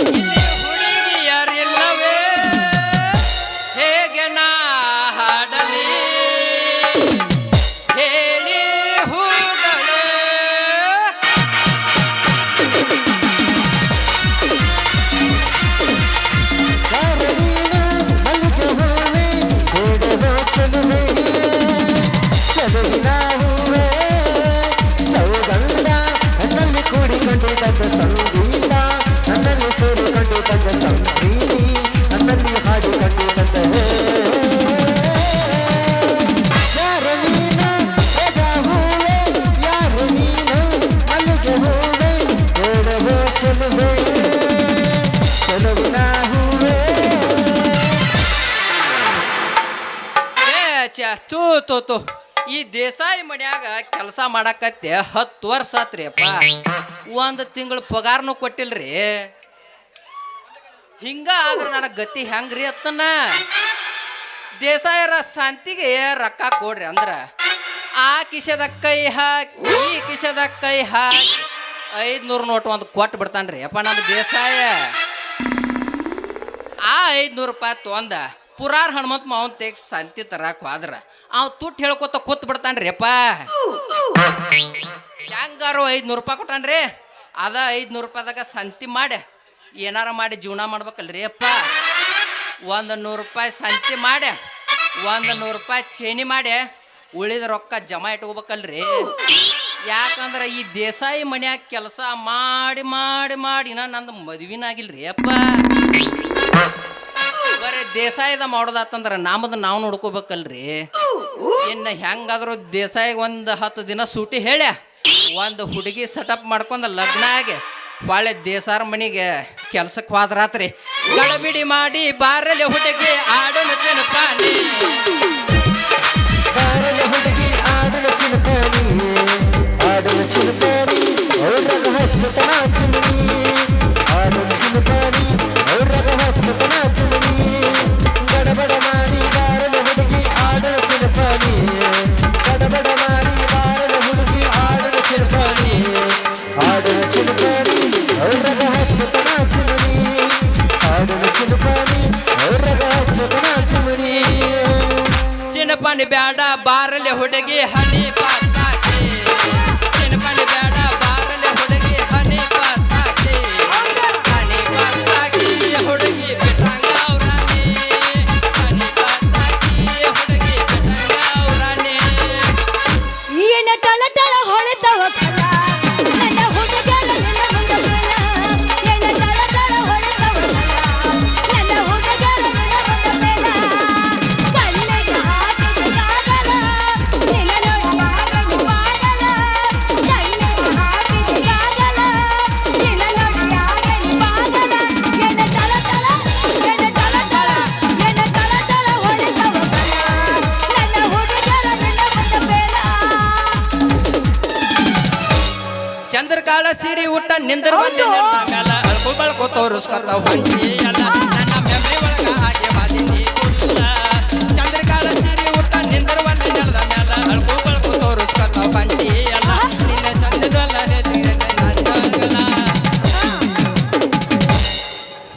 ಇಲ್ಲಿ ಹುಡುಗಿಯರಿಲ್ಲವೇ ಹೇಗೆ ನಾ ಹಾಡಲಿ ಹೇಳಿ ಹೂಗಳೇ ಸಂಗೀತ ನನ್ನಲ್ಲಿ ಸೇರಿಕೊಂಡು ತಂದ ಸಂಪ್ರೀತಿ ನನ್ನಲ್ಲಿ ಹಾಡಿಕೊಂಡು ತಂದ ಯಾರು ನೀನು ಎದ ಹೂವೆ ಯಾರು ನೀನು ಮಲ್ಲಿಗೆ ಹೂವೆ ಓಡವೋ ಚೆಲುವೆ ಚೆಲುವಿನ ಹೂವೆ ತೂ ತೂ ತೂ ಈ ದೇಸಾಯಿ ಮನ್ಯಾಗ ಕೆಲಸ ಮಾಡಕತ್ತೆ 10 ವರ್ಷ ಆತ್ರಿ ಅಪ್ಪ. 1 ತಿಂಗಳು ಪಗಾರನು ಕೊಟ್ಟಿಲ್ರಿ. ಹಿಂಗ ಆದ್ರೆ ನನಗೆ ಗತಿ ಹೆಂಗ್ರಿ ಅತ್ತನ ದೇಸಾಯರ ಶಾಂತಿಗೆ ರೊಕ್ಕ ಕೊಡ್ರಿ ಅಂದ್ರ ಆ ಕಿಶದ ಕೈ ಹಾಕಿ ಈ ಕಿಶದ ಕೈ ಹಾಕಿ 500 ನೋಟ್ ಒಂದು ಕೊಟ್ಟು ಬಿಡ್ತಾನ್ರಿ ಅಪ್ಪ ನಮ್ಮ ದೇಸಾಯ. ಆ 500 ರೂಪಾಯಿ ತೊಂದ ಪುರಾರ್ ಹನುಮಂತ ಮಾವನ್ ತೆಗ್ ಶಾಂತಿ ತರಕ್ ಹೋದ್ರ ಅವ್ ತುಟ್ಟು ಹೇಳ್ಕೊತ ಕೂತ್ ಬಿಡ್ತಾನ್ರಿ ಅಪ್ಪ. ಹೆಂಗಾರು 500 ರೂಪಾಯಿ ಕೊಟ್ಟಾನ್ರಿ. ಅದ 500 ರೂಪಾಯಿದಾಗ ಶಾಂತಿ ಮಾಡಿ ಏನಾರ ಮಾಡಿ ಜೀವನ ಮಾಡ್ಬೇಕಲ್ರಿ ಅಪ್ಪ. 100 ರೂಪಾಯಿ ಶಾಂತಿ ಮಾಡಿ 100 ರೂಪಾಯಿ ಚೇನಿ ಮಾಡಿ ಉಳಿದ ರೊಕ್ಕ ಜಮಾ ಇಟ್ಕೋಬೇಕಲ್ರಿ. ಯಾಕಂದ್ರೆ ಈ ದೇಸಾಯಿ ಮನ್ಯಾಗ ಕೆಲಸ ಮಾಡಿ ಮಾಡಿ ಮಾಡಿ ನಂದು ಮದುವಿನಾಗಿಲ್ರಿ ಅಪ್ಪ. ಬರೀ ದೇಸಾಯದ ಮಾಡೋದಾತಂದ್ರೆ ನಮ್ಮದು ನಾವು ನೋಡ್ಕೋಬೇಕಲ್ರಿ. ಇನ್ನು ಹೆಂಗಾದ್ರು ದೇಸಾಯಿ 10 ದಿನ ಸೂಟಿ ಹೇಳಿ ಒಂದು ಹುಡುಗಿ ಸೆಟಪ್ ಮಾಡ್ಕೊಂಡು ಲಗ್ನ ಆಗಿ ಬಾಳೆ ದೇಸಾರ ಮನೆಗೆ ಕೆಲ್ಸಕ್ಕೆ ಹೋದ್ರಾತ್ರಿ ಗಡಬಿಡಿ ಮಾಡಿ ಬಾರಲೆ ಹುಡುಗಿ ಆಡೋಣ ಚಿನಪಾನಿ ಬಾರಲೆ ಹುಡುಗಿ ಆಡೋಣ ಚಿನಪಾನಿ ಆಡೋಣ ಚಿನಪಾನಿ ಅವ್ರಾಗ ಹಚ್ಚತನ ಚಿಮಣಿ ಆಡೋಣ ಚಿನಪಾನಿ ಅವ್ರಾಗ ಹಚ್ಚತನ ಚಿಮಣಿ ಗಡಬಡ ಮಾಡಿ ಬಾರಲೆ ಹುಡುಗಿ ಆಡೋಣ ಚಿನಪಾನಿ ಗಡಬಡ ಮಾಡಿ ಬಾರಲೆ ಹುಡುಗಿ ಆಡೋಣ ಚಿನಪಾನಿ ಆಡೋಣ ಚಿನಪಾನಿ ಅವ್ರಾಗ ಹಚ್ಚತನ ಚಿಮಣಿ ಆಡೋಣ ಚಿನಪಾನಿ ಅವ್ರಾಗ ಹಚ್ಚತನ ಚಿಮಣಿ ಚಿನಪಾನಿ ಬ್ಯಾಡ ಬಾರಲೆ ಹುಡುಗಿ ಹನಿ ಪಾಸ್ತಾಕೆ ಚಿನಪಾನಿ ಬ್ಯಾಡ ಬಾರಲೆ ಹುಡುಗಿ ಹನಿ ಪಾಸ್ತಾಕೆ ಹನಿ ಪಾಸ್ತಾಕೆ ಹುಡುಗಿ ಬಿಟ್ಟಂಗ ಅವ್ರಾನೆ ಹನಿ ಪಾಸ್ತಾಕೆ ಹುಡುಗಿ ಬಿಟ್ಟಂಗ ಅವ್ರಾನೆ ಏನ ಟಳ ಟಳ ಹೊಳೆತವ ಕಲ ನನ್ನ ಹುಡುಗನ ನನ್ನ ಮುಂದಬೇಡ ಏನ ಟಳ ಟಳ ಹೊಳೆತವ ಕಲ ನನ್ನ ಹುಡುಗನ ನನ್ನ ಮುಂದಬೇಡ ಕಲ್ಲಿಗೆ ಹಾಕಿದ ಕಾಗಲ ನಿನ್ನ ನೋಡಿ ಆಗಲು ಬಾಗಲ ಕಲ್ಲಿಗೆ ಹಾಕಿದ ಕಾಗಲ ನಿನ್ನ ನೋಡಿ ಆಗಲು ಬಾಗಲ ಏನ ಟಳ ಟಳ ಏನ ಟಳ ಟಳ ಏನ ಟಳ ಟಳ ಹೊಳೆತವ ಕಲ ನನ್ನ ಹುಡುಗನ ನನ್ನ ಮುಂದಬೇಡ ಚಂದ್ರಕಾಳ ಸಿರಿ ಊಟ ನಿಂದ್ರ ಬಂದೆ ಮ್ಯಾಲ ಅಳ್ಕೊ ಬಳ್ಕೊ ತೋರಿಸ್ಕೊತ ಹೊಂಟಿ ಅಲ್ಲ ನನ್ನ ಮೆಮ್ರಿ ಒಳಗ ಹಾಗೆ ಮಾದಿನಿ ಕೊಡ್ಲ ಚಂದ್ರಕಾಳ ಸಿರಿ ಊಟ ನಿಂದ್ರ ಬಂದೆ ನೆಲದ ಮ್ಯಾಲ ಅಳ್ಕೊ ಬಳ್ಕೊ ತೋರಿಸ್ಕೊತ ಹೊಂಟಿ ಅಲ್ಲ ನಿನ್ನ ಚಂದ್ರಲ್ಲ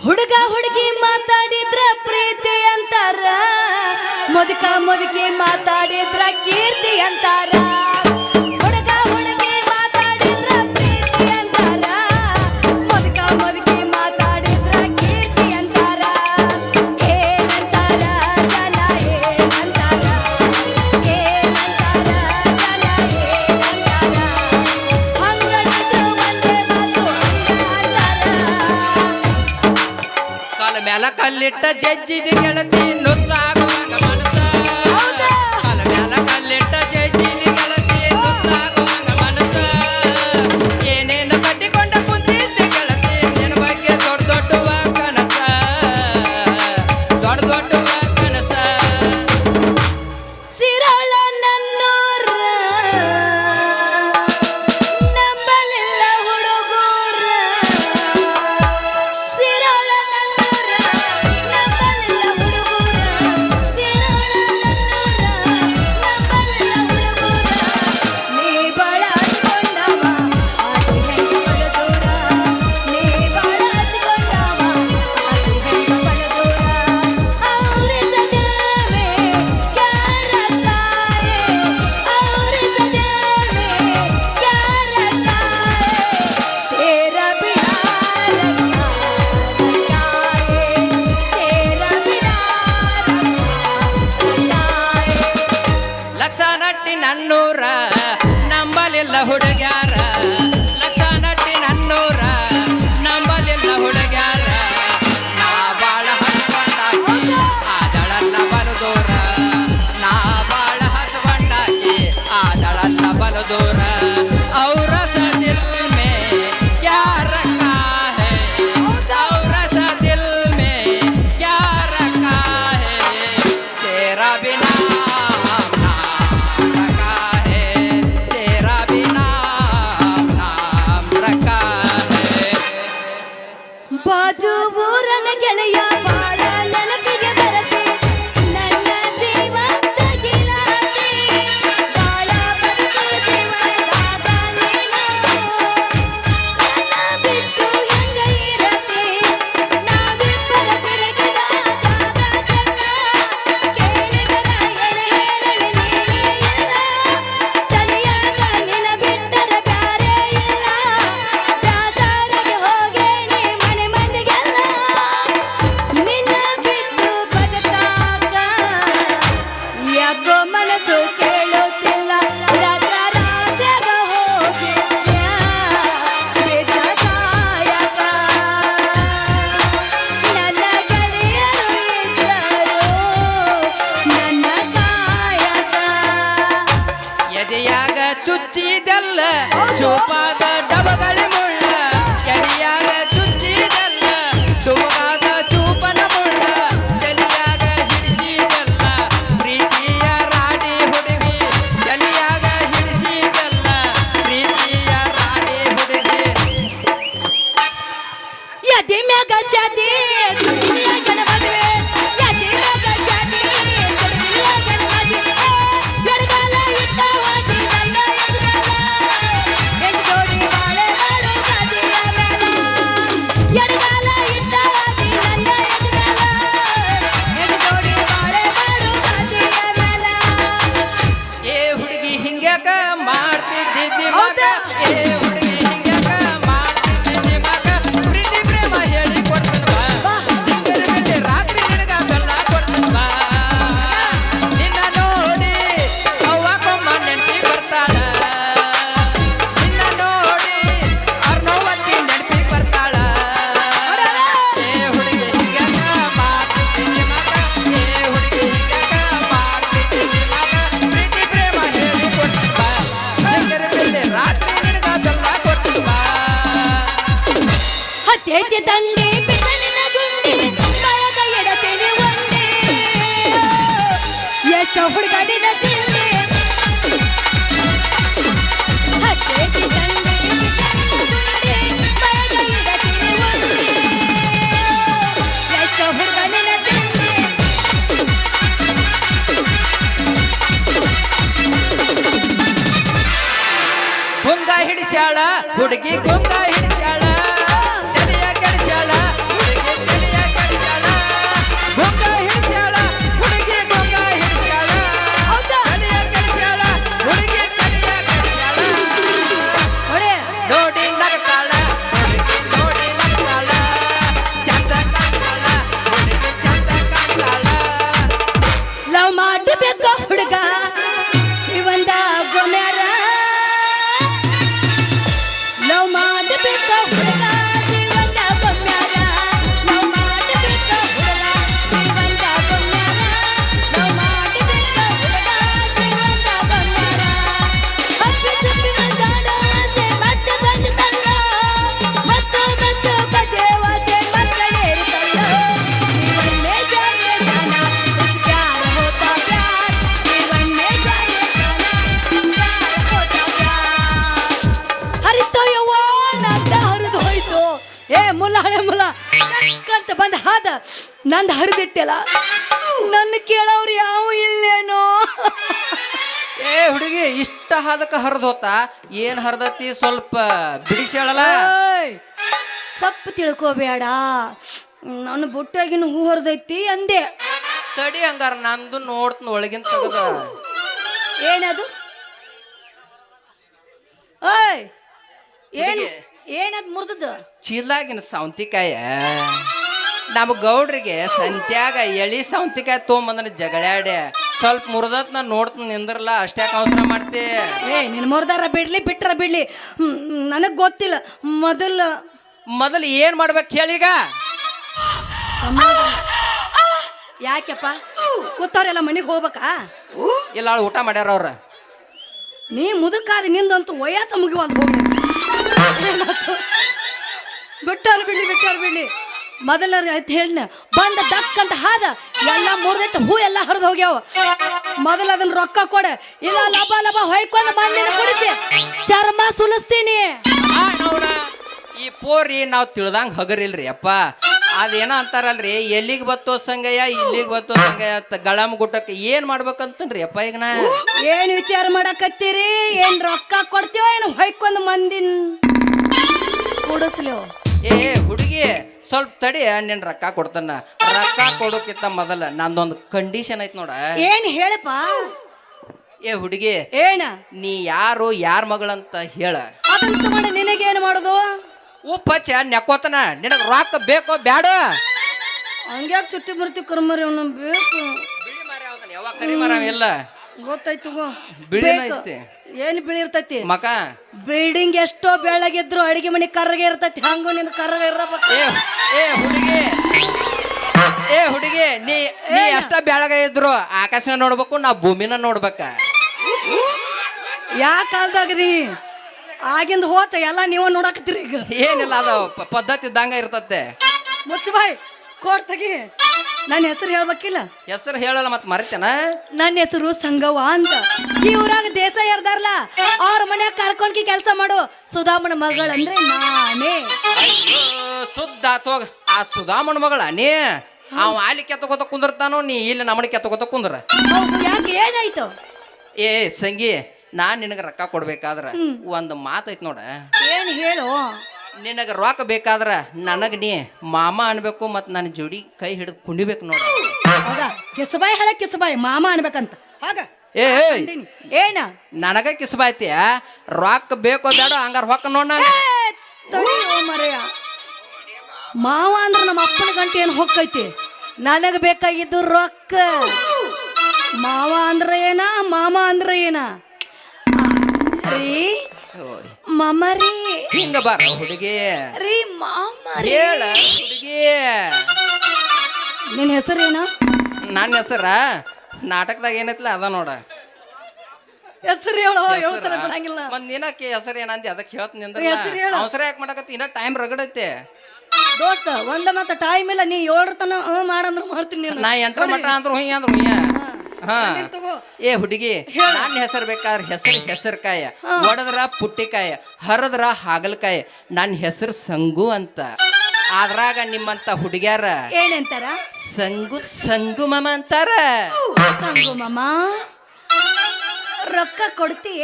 ಹುಡುಗ ಹುಡುಗಿ ಮಾತಾಡಿದ್ರ ಪ್ರೀತಿ ಅಂತಾರ ಮುದುಕ ಮುದುಕಿ ಮಾತಾಡಿದ್ರ ಕೀರ್ತಿ ಅಂತಾರ ಹುಡುಗ ಹುಡುಗಿ ಮಾತಾಡಿದ್ರ ಪ್ರೀತಿ ಅಂತಾರ ಮುದುಕ ಮುದುಕಿ ಮಾತಾಡಿದ್ರ ಕೀರ್ತಿ ಅಂತಾರ ಏನಂತಾರ ಜನ ಏನಂತಾರ ಏನಂತಾರ ಜನ ಏನಂತಾರ ಹಂಗಡಿದ್ರು ಒಂದೇ ಮಾತು ಹಂಗ ಅಂತಾರ ಕಾಲ ಮ್ಯಾಲ ಕಲ್ಲಿಟ್ಟ ಜಜ್ಜಿದ ಗೆಳತಿ ನುತ್ತಾಗುವಾಗ ಮನಸ ಕಾಲ ಮ್ಯಾಲ ಕಲ್ಲಿಟ್ಟ ಜಜ್ಜಿದ ಗೆಳತಿ ನುತ್ತಾಗುವಾಗ ಮನಸ ಏನೇನು ಕಟ್ಟಿಕೊಂಡ ಕುಂತಿದ್ದ ಗೆಳತಿ ನಿನ್ನ ಬಗ್ಗೆ ದೊಡ್ಡ ದೊಡ್ಡವ ಕನಸ ದೊಡ್ಡ ದೊಡ್ಡವ ಕನಸ ಸಿರಳ ನನ್ನೂರ ನಂಬಲಿಲ್ಲ ಹುಡುಗೂರ ಸಿರಳ ನನ್ನೂರ ನಂಬಲಿಲ್ಲ ಹುಡುಗೂರ ಬಾಜು ಊರನ ಗೆಳೆಯ ಬಾಳ ನೆನಪಿಗೆ ಬರತಿ ನನ್ನ ಜೀವಂತ ಗಿರಾಕಿ ಬಾಳ ಬದುಕು ಜೀವನದಾಗ ನೀನು ನನ್ನ ಬಿಟ್ಟು ಹೆಂಗ ಇರತಿ ನಾವಿಬ್ಬರ ತಿರುಗಿದ ಜಾಗ ಕೇಳಿದರ ಹೇಳಲಿ ನೀನೇ ಇಲ್ಲ ತಲೆಯಾಗ ನಿನ ಬಿಟ್ಟರ ಬ್ಯಾರೆ ಇಲ್ಲ ದಾಸರಿಗೆ ಹೋಗೇನಿ ಮನೆ ಮಂದಿಗೆಲ್ಲ ನಿನ್ನ ಬಿಟ್ಟು ಬದುಕಾಕ ಯಾಕೋ ಮನಸ್ಸು ಕೇಳುತ್ತಿಲ್ಲ ರಾತ್ರ ರಾತ್ರಿಯಾಗ ಹೋಗಿದ್ಯ ಬಿಟ್ಟ ಕಾಯಕ ನನ್ನ ಗೆಳೆಯರು ಇದ್ದರು ನನ್ನ ಕಾಯಕ ಎದೆಯಾಗ ಚುಚ್ಚಿದಲ್ಲ ಚೂಪಾದ ಡಬಗಳಿ ಮುಳ್ಳ ಎದೆಯಾಗ ಚುಚ್ಚಿದಲ್ಲ ಚೂಪಾದ ಚೂಪನ ಮುಳ್ಳ ತಲಿಯಾಗ ಹಿಡಿಸಿದಲ್ಲ ಪ್ರೀತಿಯ ರಾಡಿ ಹುಡುಗಿ ತಲಿಯಾಗ ಹಿಡಿಸಿದಲ್ಲ ಪ್ರೀತಿಯ ರಾಡಿ ಹುಡುಗಿ ಯದಿ ಮ್ಯಾಗ ಶಾದಿ ದುನಿಯಾಗನ ಮದುವೆ ಯದಿ ಮ್ಯಾಗ ಶಾದಿ ದುನಿಯಾಗನ ಮದುವೆ ಎಡಗಾಲ ಇಟ್ಟ ಹಾದಿ ನನ್ನ ಎಡಗಾಲ ಎಂಟು ಜೋಡಿ ಬಾಳೆ ಮಾಡು ಗಾದಿಯ ಮೇಲ ಎಡಗಾಲ ಇಟ್ಟ ಹಾದಿ ನನ್ನ ಎಡಗಾಲ ಎಂಟು ಜೋಡಿ ಬಾಳೆ ಮಾಡು ಗಾದಿಯ ಮೇಲ ಏ ಹುಡುಗಿ ಹಿಂಗ್ಯಾಕ ಮಾಡ್ತಿದ್ದಿ ಮಗ ಏ ಹುಡುಗಿ ಹಿಂಗ್ಯಾಕ ಮಾಡ್ತಿದ್ದಿ ಮಗ ಪ್ರೀತಿ ಪ್ರೇಮ ಹೇಳಿ ಕೊಡ್ತನ ಬಾ ಚಿಕ್ಕರ ಮೇಲೆ ರಾತ್ರಿ ನಿನಗ ಬೆಲ್ಲ ಕೊಡ್ತನ ಬಾ ನಿನ್ನ ನೋಡಿ ಅವ್ವಕೊಮ್ಮ ನೆನಪಿ ಬರ್ತಾಳ ನಿನ್ನ ನೋಡಿ ಅರ್ನವತ್ತಿ ನೆನಪಿ ಬರ್ತಾಳ ಏ ಹುಡುಗಿ ಹಿಂಗ್ಯಾಕ ಮಾಡ್ತಿದ್ದಿ ಮಗ ಏ ಹುಡುಗಿ ಹಿಂಗ್ಯಾಕ ಮಾಡ್ತಿದ್ದಿ ಮಗ ಪ್ರೀತಿ ಪ್ರೇಮ ಹೇಳಿ ಕೊಡ್ತನ ಬಾ ಚಿಕ್ಕರ ಮೇಲೆ ರಾತ್ರಿ ನಿನಗ ಬೆಲ್ಲ ಕೊಡ್ತನ ಬಾ ಹತ್ತೈತಿ ತಂಡಿ ಬಿಟ್ಟ ನಿನ್ನ ಗುಂಡಿ ಕಾಯಕ ಎಡತೇನೆ ಒಂದೇ ಎಷ್ಟು ಹುಡುಗಾಡಿದ ತಿಂಡಿ ಹತ್ತೈತಿ ತಂಡಿ ಬಿಟ್ಟ ನಿನ್ನ ಗುಂಡಿ ಕಾಯಕ ಎಡತೇನೆ ಒಂದೇ ಎಷ್ಟು ಹುಡುಗಾಡಿದ ತಿಂಡಿ ಗುಂಗ ಹಿಡಿಸ್ಯಾಳ ಹುಡುಗಿ ಗುಂಗ ಹಿಡಿಸ್ಯಾಳ ತಲೆಯ ಕೆಡಿಸ್ಯಾಳ ಹುಡುಗಿ ತಲೆಯ ಕೆಡಿಸ್ಯಾಳ ಗುಂಗ ಹಿಡಿಸ್ಯಾಳ ಹುಡುಗಿ ಗುಂಗ ಹಿಡಿಸ್ಯಾಳ ಹೌದಾ? ತಲೆಯ ಕೆಡಿಸ್ಯಾಳ ಹುಡುಗಿ ತಲೆಯ ಕೆಡಿಸ್ಯಾಳ ಹೊಡೆ ನೋಡಿ ನಗ್ತಾಳ ಹುಡುಗಿ ನೋಡಿ ನಗ್ತಾಳ ಚಂದ ಕಾಣ್ತಾಳ ಹುಡುಗಿ ಚಂದ ಕಾಣ್ತಾಳ ಲವ್ ಮಾಡಬೇಕ ಹುಡುಗ ಜೀವಂದ ಗೊಮ್ಯಾರ ಲವ್ ಮಾಡಬೇಕ ಹುಡುಗ ಜೀವಂದ ಗೊಮ್ಯಾರ ಲವ್ ಮಾಡಬೇಕ ಹುಡುಗ ಜೀವಂದ ಗೊಮ್ಯಾರ ಲವ್ ಮಾಡಬೇಕ ಹುಡುಗ ಜೀವಂದ ಗೊಮ್ಯಾರ ಹಪ್ಪಿ ಚಪ್ಪಿನ ಜಾಡ ಆಸೆ ಮತ್ತೆ ಬಂತಲ್ಲ ಮತ್ತು ಬದೇವಾಸೆ ಮಕ್ಕಳೇರಿತಲ್ಲ जीवन में जाने जाना कुछ प्यार होता प्यार जीवन में जाने जाना प्यार होता प्यार ಹರಿತೋ ಯವ್ವ ನಂದ ಹರಿದು ಹೋಯ್ತು ಏ ಮುಲ್ಲ ಹಳೆ ಮುಲ್ಲ ಅಂತ ಬಂದ ಹಾದ ನಂದು ಹರಿದಿಟ್ಟಿಲ್ಲ ನನ್ನ ಕೇಳೋರು ಯಾವ ಇಲ್ಲೇನೋ ಏ ಹುಡುಗಿ ಇಷ್ಟ ಹದಕ್ಕೆ ಹರಿದು ಹೋತ ಏನ್ ಹರಿದತಿ ಸ್ವಲ್ಪ ಬಿಡಿಸ್ಯಾಳಲ್ಲ ಏಯ್, ತಪ್ಪು ತಿಳ್ಕೋಬೇಡ ನನ್ನ ಬುಟ್ಟಾಗಿನ ಹೂ ಹರಿದೈತಿ ಅಂದೆ ತಡಿ ಹಂಗಾರ ನಂದು ನೋಡ್ತನ ಒಳಗಿನ ತೆಗದ ಏನದು ಓಯ್ ಏನು ಹುಡುಗಿ. ಏನದು ಮುರಿದದ್ದು ಚೀಲಾಗಿನ ಸೌಂತಿಕಾಯ ನಮ್ಮ ಗೌಡ್ರಿಗೆ ಸಂತ್ಯಾಗ ಎಳಿ ಸೌಂತಿಕಾಯಿ ತೊಗೊಂಬಂದ್ರೆ ಜಗಳಾಡ್ಯ ಸ್ವಲ್ಪ ಮುರಿದತ್ ನಾ ನೋಡ್ತೀನಿ ನಿಂದ್ರಲ್ಲ ಅಷ್ಟ್ಯಾಕೆ ಅವಸರ ಮಾಡ್ತಿ ಏ ನಿನ್ನ ಮುರಿದಾರ ಬಿಡ್ಲಿ ಬಿಟ್ರ ಬಿಡ್ಲಿ ನನಗೆ ಗೊತ್ತಿಲ್ಲ ಮೊದಲು ಏನ್ ಮಾಡ್ಬೇಕು ಹೇಳೀಗ ಯಾಕೆಪ್ಪ ಕೂತವ್ರೆಲ್ಲ ಮನೆಗೆ ಹೋಗ್ಬೇಕಾ ಇಲ್ಲ ಆಳು ಊಟ ಮಾಡ್ಯಾರ ಅವ್ರ ನೀ ಮುದುಕಾದ ನಿಂದಂತೂ ವಯಸ್ಸ ಮುಗಿವಾದ ಹೋಗಿ ಬಿಟ್ಟಾರ ಬಿಡ್ಲಿ ಮೊದಲ ಹೇಳಿನ ಬಂದ ದಕ್ ಅಂತ ಹಾದ ಎಲ್ಲ ಮುರಿದಿಟ್ಟು ಹೂ ಎಲ್ಲ ಹರಿದು ಹೋಗ್ಯಾವ ಮೊದಲ ಅದನ್ನ ರೊಕ್ಕ ಕೊಡ ಇಲ್ಲ ಲಬ ಲಬ ಹೊಯ್ಕೊಂಡು ಬಂದಿನ ಕುಡಿಸಿ ಚರ್ಮ ಸುಲಿಸ್ತೀನಿ ಈ ಪೋರಿ ನಾವು ತಿಳ್ದಂಗ ಹಗರಿಲ್ರಿ ಅಪ್ಪ. ಅದೇನೋ ಅಂತಾರಲ್ರಿ, ಎಲ್ಲಿಗೆ ಬತ್ತೋ ಸಂಗಯ್ಯ ಇಲ್ಲಿಗೆ ಬತ್ತೋ ಸಂಗಯ್ಯ ಅಂತ ಗಳಮ್ ಗುಟ್ಟಕ್ಕೆ ಏನ್ ಮಾಡ್ಬೇಕಂತನ್ರಿ ಅಪ್ಪ ಈಗ ನಾ. ಏನ್ ವಿಚಾರ ಮಾಡಕತ್ತೀರಿ? ಏನ್ ರೊಕ್ಕ ಕೊಡ್ತೀವೋ ಏನು ಹೊಯ್ಕೊಂಡ್ ಮಂದಿನ್ ಕೂಡಿಸ್ಲಿವ್? ಏ ಹುಡುಗಿ ಸ್ವಲ್ಪ ತಡಿ, ನಿನ್ ರೊಕ್ಕ ಕೊಡ್ತಾನ. ರೊಕ್ಕ ಕೊಡೋಕ್ಕಿಂತ ಮೊದಲ ನಂದೊಂದು ಕಂಡೀಷನ್ ಐತ್ ನೋಡ. ಏನ್ ಹೇಳಪ್ಪ? ಏ ಹುಡುಗಿ, ಏನ ನೀ ಯಾರು ಯಾರ ಮಗಳಂತ ಹೇಳ. ಅದಂತ ಮಾಡಿ ನಿನಗೇನು ಮಾಡೋದು? ಉಪ್ಪಚ್ಚ ನೆಕ್ಕೋತನ. ನಿನಗ ರೊಕ್ಕ ಬೇಕೋ ಬ್ಯಾಡ? ಹಂಗ್ಯಾಕ್ ಸುಟ್ಟಿ ಬರ್ತಿ ಕರ್ಮರಿ ಅವನು ಬೇಕು. ಬಿಳಿ ಮರ ಯಾವ್ದನ? ಯಾವಾಗ ಕರಿ ಮರ ಇಲ್ಲ ಗೊತ್ತಾಯ್ತು. ಬಿಳಿನ ಐತಿ. ಏನ್ ಬಿಳಿ ಇರ್ತೈತಿ? ಮಕ ಬಿಲ್ಡಿಂಗ್ ಎಷ್ಟೋ ಬೆಳಗಿದ್ರು ಅಡಿಗೆ ಮನೆ ಕರ್ರಗೆ ಇರ್ತೈತಿ. ಹಂಗು ನಿನ್ ಕರ್ರಗೆ ಇರಬೇಕು. ಏ ಹುಡುಗಿ, ಏ ಹುಡುಗಿ, ನೀ ಎಷ್ಟ ಬೆಳಗ ಇದ್ರು ಆಕಾಶನ ನೋಡ್ಬೇಕು, ನಾ ಭೂಮಿನ ನೋಡ್ಬೇಕ. ಯಾ ಕಾಲ್ದಾಗದಿ? ಆಗಿಂದ ಹೋತ ಎಲ್ಲ ನೀವ ನೋಡಕತ್ತೀರಿ. ಈಗ ಏನಿಲ್ಲ, ಅದು ಪದ್ಧತಿ ಇದ್ದಂಗ ಇರ್ತತೆ. ಮುಚ್ಚ ಬಾಯ್, ಕೋಟ್ ತೆಗಿ. ನನ್ನ ಹೆಸರು ಹೇಳ್ಬೇಕಿಲ್ಲ? ಹೆಸರು ಹೇಳಲ್ಲ ಮತ್ ಮರಿತೇನ? ನನ್ನ ಹೆಸರು ಸಂಗವ್ವ ಅಂತ. ಈ ಊರಾಗ ದೇಸಾಯಿ ಇರ್ದಾರಲ್ಲ, ಅವ್ರ ಮನ್ಯಾಗ ಕರ್ಕೊಂಡ್ಕಿ ಕೆಲಸ ಮಾಡು ಸುಧಾಮನ ಮಗಳಂದ್ರೆ ನಾನೇ. ಸುದ್ದ ಆತೋಗ. ಆ ಸುಧಾಮನ ಮಗಳ ನೀ? ಅವ ಅಲ್ಲಿ ಕೆತ್ತಕೋತ ಕುಂದಿರ್ತಾನೋ, ನೀ ಇಲ್ಲಿ ನಮ್ಮನೆ ಕೆತ್ತಕೋತ ಕುಂದ್ರ. ಹೌದು, ಯಾಕೆ ಏನಾಯ್ತು? ಏ ಸಂಗಿ, ನಾನ್ ನಿನಗ ರೊಕ್ಕ ಕೊಡ್ಬೇಕಾದ್ರ ಒಂದು ಮಾತೈತ್ ನೋಡ. ಏನ್ ಹೇಳು? ನಿನಗ ರೊಕ್ಕ ಬೇಕಾದ್ರ ನನಗ ನೀ ಮಾಮ ಅನ್ಬೇಕು, ಮತ್ ನನ್ನ ಜೋಡಿ ಕೈ ಹಿಡಿದು ಕುಣಿಬೇಕು ನೋಡ. ಹೌದಾ? ಕಿಸಬಾಯಿ ಹೇಳ, ಕಿಸಬಾಯಿ ಮಾಮ ಅನ್ಬೇಕಂತ. ಹಾಗ ಏ ಏನ ನನಗ ಕಿಸ್ಬಾಯ್ತಿಯ? ರೊಕ್ಕ ಬೇಕೋ ಬೇಡ ಹಂಗಾರ ಹೊಕ್ಕ ನೋಡ. ಮರೆಯ ಮಾವ ಅಂದ್ರ ನಮ್ಮ ಅಪ್ಪನ ಗಂಟೆ ಏನು ಹೊಕ್ಕೈತಿ. ನನಗ ಬೇಕಾಗಿದ್ದು ರೊಕ್ಕ. ಮಾವ ಅಂದ್ರ ಏನ, ಮಾಮ ಅಂದ್ರ ಏನ? ರೀ ಮಾಮ ರೀ. ಹಿಂಗ ಬಾರ ಹುಡುಗಿ. ರೀ ಮಾಮ ಹೇಳ ಹುಡುಗಿ. ನಿನ್ನ ಹೆಸರೇನ? ನನ್ನ ಹೆಸರ ನಾಟಕದಾಗ ಏನೈತ್ಲ ಅದ ನೋಡ. ಹೆಸರು ಹೇಳೋ, ಹೇಳ್ತಾರೆ ಬಿಡಂಗಿಲ್ಲ. ಒಂದ್ ದಿನಕ್ಕೆ ಹೆಸರು ಏನಂದಿ ಅದಕ್ಕೆ ಹೇಳ್ತೀನಿ ಅಂದ್ರೆ ಹೆಸರು ಹೇಳು. ಅವಸರ ಯಾಕೆ ಮಾಡಕತ್ತಿ? ಇನ್ನ ಟೈಮ್ ರಗಡೈತೆ ದೋಸ್ತ. ಒಂದ ಮಾತ ಟೈಮ್ ಇಲ್ಲ. ನೀ 7 ತನ ಮಾಡಂದ್ರ ಮಾಡ್ತೀನಿ ನೀನು. ನಾ 8 ಮಟ ಅಂದ್ರು ಹುಯ್ಯ ಅಂದ್ರು ಹುಯ್ಯ. ಹಾ ಏ ಹುಡುಗಿ, ನನ್ನ ಹೆಸರು ಬೇಕಾದ್ರೆ ಹೆಸರುಕಾಯ, ಒಡದ್ರ ಪುಟ್ಟಿಕಾಯ, ಹರದ್ರ ಹಾಗಲಕಾಯ. ನನ್ನ ಹೆಸರು ಸಂಗು ಅಂತ. ಅದ್ರಾಗ ನಿಮ್ಮಂತ ಹುಡುಗ್ಯಾರ ಏನಂತಾರ? ಸಂಗು ಮಾಮ ಅಂತಾರ. ಸಂಗು ಮಾಮ. ರೊಕ್ಕ ಕೊಡ್ತಿ?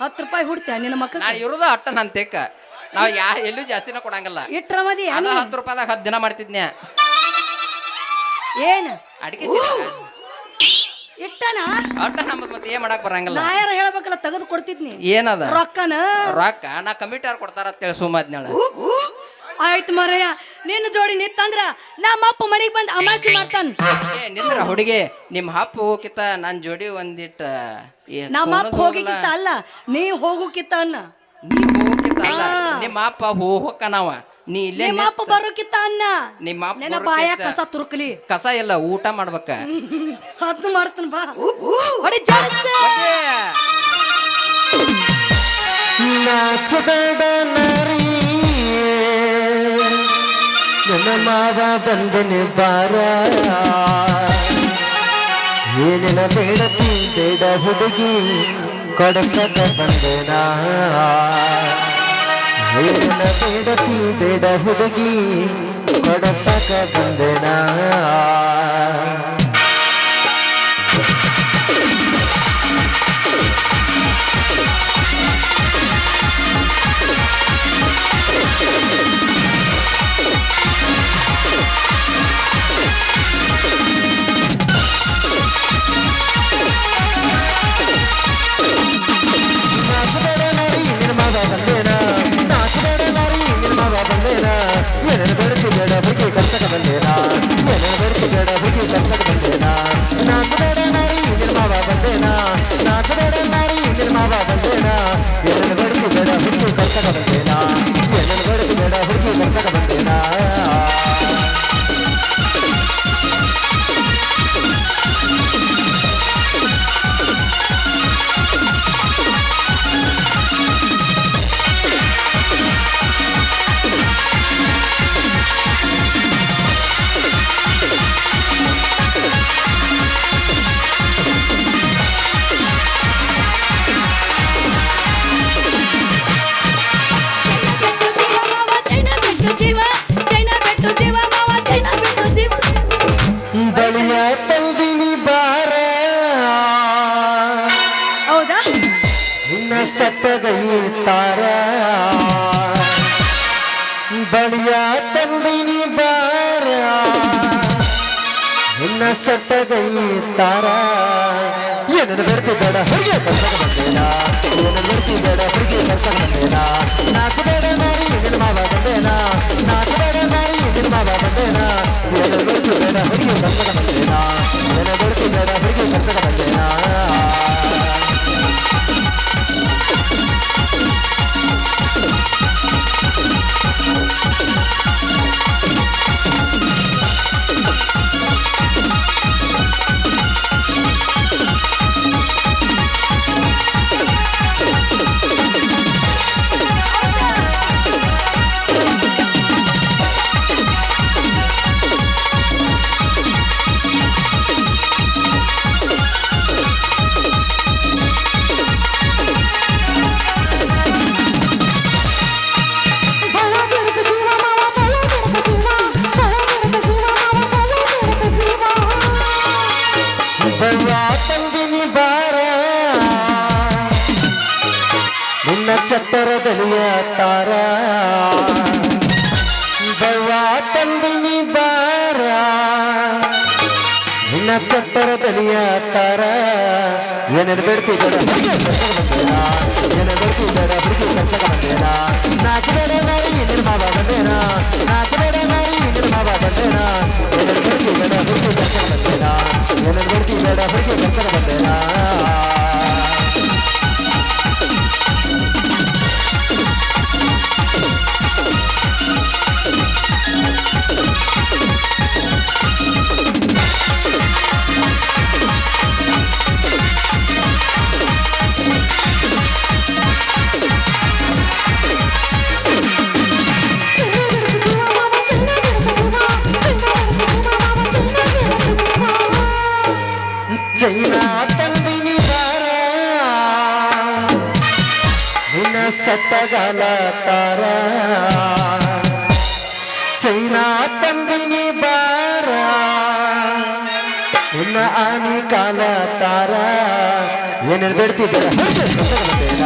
10 ರೂಪಾಯಿ ಹುಡ್ತೀಯ ನಿನ್ನ ಮಕ್ಕ? ನಾನು ಇರೋದ ಅಟ್ಟ ನನ್ನ ತೆಕ್ಕ. ನಾವು ಎಲ್ಲೂ ಜಾಸ್ತಿನ ಕೊಡಂಗಿಲ್ಲ. ಇಟ್ರ ಮದಿ ಅದ 10 ರೂಪಾಯಿದಾಗ 10 ದಿನ ಮಾಡ್ತಿದ್ನ್ಯ. ಏನ ಅಡಿಕೆ ಇಟ್ಟನ ಅಟ್ಟ ನಮ್ಮದ್ ಮತ್ತೆ ಏನ್ ಮಾಡಕ್ ಬರಂಗಿಲ್ಲ. ನಾ ಯಾರ ಹೇಳ್ಬೇಕಲ್ಲ, ತೆಗೆದು ಕೊಡ್ತಿದ್ನಿ. ಏನದ ರೊಕ್ಕನ? ರೊಕ್ಕ ನಾ ಕಮಿಟಿಯವ್ರು ಕೊಡ್ತಾರ ಅಂತೇಳಿ ಸುಮ್ಮದ್ನೇಳ. ಆಯ್ತು ಮರಯ್ಯ, ನಿನ್ನ ಜೋಡಿ ನಿತ್ತಂದ್ರ ನಮ್ಮಪ್ಪ ಮನೆಗೆ ಬಂದು ಅಮಾಸಿ ಮಾಡ್ತಾನ. ಏ ನಿಂದ್ರ ಹುಡುಗಿ, ನಿಮ್ಮ ಹಪ್ಪ ಹೋಗಿತ್ತ ನನ್ನ ಜೋಡಿ ಒಂದಿಟ್ಟ. ನಮ್ಮಪ್ಪ ಹೋಗಿಕ್ಕಿತ್ತ ಅಲ್ಲ, ನೀ ಹೋಗುಕಿತ್ತ ಅನ್ನ. ನೀ ಹೋಗಿತ್ತ ಅಲ್ಲ, ನಿಮ್ಮ ಅಪ್ಪ ಹೋಗಕ್ಕನವ. ನೀ ಇಲ್ಲೇ ನಿಮ್ಮ ಅಪ್ಪ ಬರೋಕಿತ್ತ ಅನ್ನ. ನಿಮ್ಮ ನನ್ನ ಬಾಯ ಕಸ ತುರುಕಲಿ. ಕಸ ಎಲ್ಲ ಊಟ ಮಾಡ್ಬೇಕ. ಅದನ್ನ ಮಾಡ್ತಾನ ಬಾ. ಹೊಡಿ ಜಾಡಿಸ. ನಾಚಬೇಡ ನಾರಿ, ನನ್ನ ಮಾವ ಬಂದನೆ ಬಾರ. ಏನಿನ ಬೇಡತಿ ಬೇಡ ಹುಡುಗಿ, ಕೊಡಸಕ ಬಂದೆನಾ. ಏನಿನ ಬೇಡತಿ ಬೇಡ ಹುಡುಗಿ, ಕೊಡಸಕ ಬಂದೆನಾ. ಸಟ್ಟಗೈ ತಾರ ಏನನ್ನು ಬರ್ತಿದ್ದಾಡ ಹುಡುಗಿ ಕಲ್ಸಕ ಬಂದೇನ ಏನನ್ನು ಬರ್ತಿದ್ದಾಡ ಹುಡುಗಿ ಕಲ್ಸಕ ಬಂದೇನ ನಾಚಬೇಡ ನಾರಿ ನಿನ್ನ ಮಾವ ಬಂದೇನ ನಾಚಬೇಡ ನಾರಿ ನಿನ್ನ ಮಾವ ಬಂದೇನ ಏನನ್ನು ಬರ್ತಿದ್ದಾಡ ಹುಡುಗಿ ಕಲ್ಸಕ ಬಂದೇನ ಏನನ್ನು ಬರ್ತಿದ್ದಾಡ ಹುಡುಗಿ ಕಲ್ಸಕ ಬಂದೇನ ತಂದಿನಿ ಬಾರ ನಿನ್ನ ಚಟ್ಟರದಲಿಯ ತಾರ ಬವ್ವ ತಂದಿನಿ ಬಾರ ನಿನ್ನ ಚಟ್ಟರದಲಿಯ ತಾರ ಏನೇನು ಬೇಡ್ತಿದ್ದಾರ ಏನೇನು ಬೇಡ್ತಿದ್ದಾರ ಹುಡುಗಿ ಕಲ್ಸಕ ಬಂದೇನ ನಾಚಬೇಡ ನಾರಿ ನಿರ್ಮಾವ ಬಂದೇನ ನಾಚಬೇಡ ನಾರಿ ನಿರ್ಮಾವ ಬಂದೇನ ಏನೇನು ಬೇಡ್ತಿದ್ದಾರ ಹುಡುಗಿ ಕಲ್ಸಕ ಬಂದೇನ ಏನೇನು ಬೇಡ್ತಿದ್ದಾರ ಹುಡುಗಿ ಕಲ್ಸಕ ಬಂದೇನ ಚೈನಾ ತಂದಿನಿ ಬಾರ ನಿನ್ನ ಸಟ್ಟಗಾಲ ತಾರ ಚೈನಾ ತಂದಿನಿ ಬಾರ ನಿನ್ನ ಆನಿ ಕಾಲ ತಾರ ಏನೇನು ಬೇಡ್ತಿದ್ದಾರ ಬಂದೇನ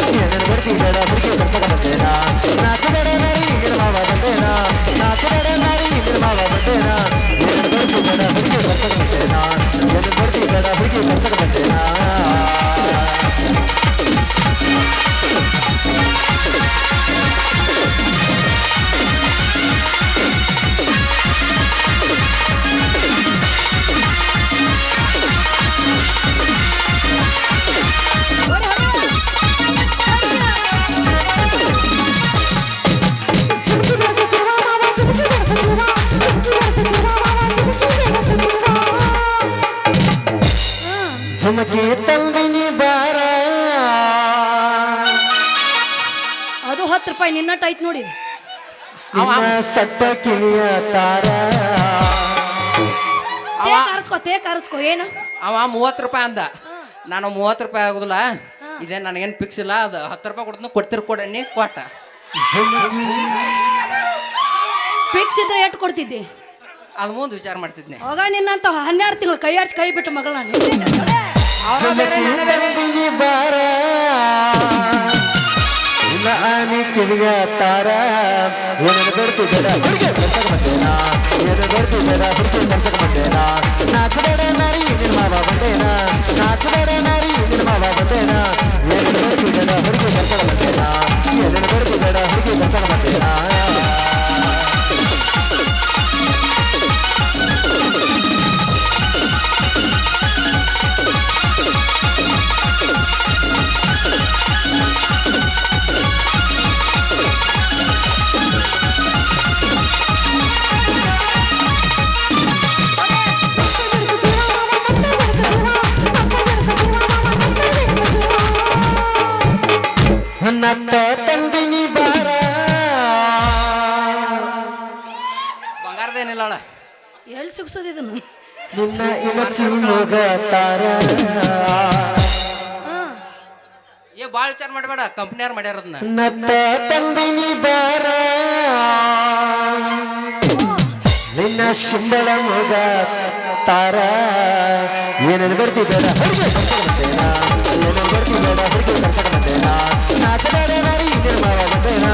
ಏನೇನು ಬೇಡ್ತಿದ್ದಾರ ಹುಡುಗಿ ಕಲ್ಸಕ ಬಂದೇನ ನಾಚಬೇಡ ನಾರಿ ನಿರ್ಮಾವ ಬಂದೇನ ನಾಚಬೇಡ ನಾರಿ ನಿರ್ಮಾವ ಬಂದೇನ ಏನೇನು ಬೇಡ್ತಿದ್ದಾರ ಹುಡುಗಿ ಕಲ್ಸಕ ಬಂದೇನ ಏನೇನು ಬೇಡ್ತಿದ್ದಾರ ಹುಡುಗಿ ಕಲ್ಸಕ ಬಂದೇನ ಝುಮಕಿ ತಂದಿನಿ ಬಾರ ಅದು 10 ರೂಪಾಯಿ ನಿನ್ನಟ್ಟು ಐತ್ ನೋಡಿ. ನಿನ್ನ ಸಟ್ಟ ಕಿವಿಯ ತಾರ ತೇ ಕಾರಿಸ್ಕೋ ಏನು ಅವ 30 ರೂಪಾಯಿ ಅಂದ. ನಾನು 30 ರೂಪಾಯಿ ಆಗುದಿಲ್ಲ, ಇದೇ ನನಗೇನು ಫಿಕ್ಸ್ ಇಲ್ಲ, ಅದು 10 ರೂಪಾಯಿ ಕೊಡ್ತೀನಿ, ಕೊಡ್ತಿರ್ ಕೊಡನಿ ಕೊಟ್ಟ. ಝುಮಕಿ ಫಿಕ್ಸ್ ಇದ್ರೆ ಎಷ್ಟು ಕೊಡ್ತಿದ್ದಿ? ಅದು ಮುಂದೆ ವಿಚಾರ ಮಾಡ್ತಿದ್ನೆ. ಹೋಗ ನಿನ್ನಂತ 12 ತಿಂಗಳು ಕೈ ಆಡ್ಸಿ ಕೈ ಬಿಟ್ಟು ಮಗಳ ತಂದಿನಿ ಬಾರ ನಿನ್ನ ಆನಿ ಕಿವಿಯ ತಾರ ಏನೇನು ಬೇಡ್ತಿದ್ದಾರ ಹುಡುಗಿ ಕಲ್ಸಕ ಬಂದೇನ ಏನೇನು ಬೇಡ್ತಿದ್ದಾರ ಹುಡುಗಿ ಕಲ್ಸಕ ಬಂದೇನ ನಾಚಬೇಡ ನಾರಿ ನಿರ್ಮಾವ ಬಂದೇನ ನಾಚಬೇಡ ನಾರಿ ನಿರ್ಮಾವ ಬಂದೇನ ಏನೇನು ಬೇಡ್ತಿದ್ದಾರ ಹುಡುಗಿ ಕಲ್ಸಕ ಬಂದೇನ ಏನೇನು ಬೇಡ್ತಿದ್ದಾರ ಹುಡುಗಿ ಕಲ್ಸಕ ಬಂದೇನ ನತ್ತ ತಂದಿನಿ ಬಾರ ಬಂಗಾರದೇನಿಲ್ಲ ಅವಳ ಎಲ್ಲಿ ಸಿಗ್ಸೋದು ಇದನ್ನು? ನಿನ್ನ ಇಮಚಿ ಹೋಗ ತಾರ ಏ ಭಾಳ ವಿಚಾರ ಮಾಡಬೇಡ, ಕಂಪ್ನಿಯವ್ರು ಮಾಡ್ಯಾರದನ್ನ. ನತ್ತ ತಂದಿನಿ ಬಾರ ನಿನ್ನ ಶಿಂಬಳ ಮಗ ತಾರ ಏನೇನು ಬರ್ತಿದ್ದಾರ ಹುಡುಗಿ ಕಲ್ಸಕ ಬಂದೇನ ಏನೇನು ಬರ್ತಿದ್ದಾರ ಹುಡುಗಿ ಕಲ್ಸಕ ಬಂದೇನ ನಾಚಬೇಡ ನಾರಿ ನಿರ್ಮಾವ ಬಂದೇನ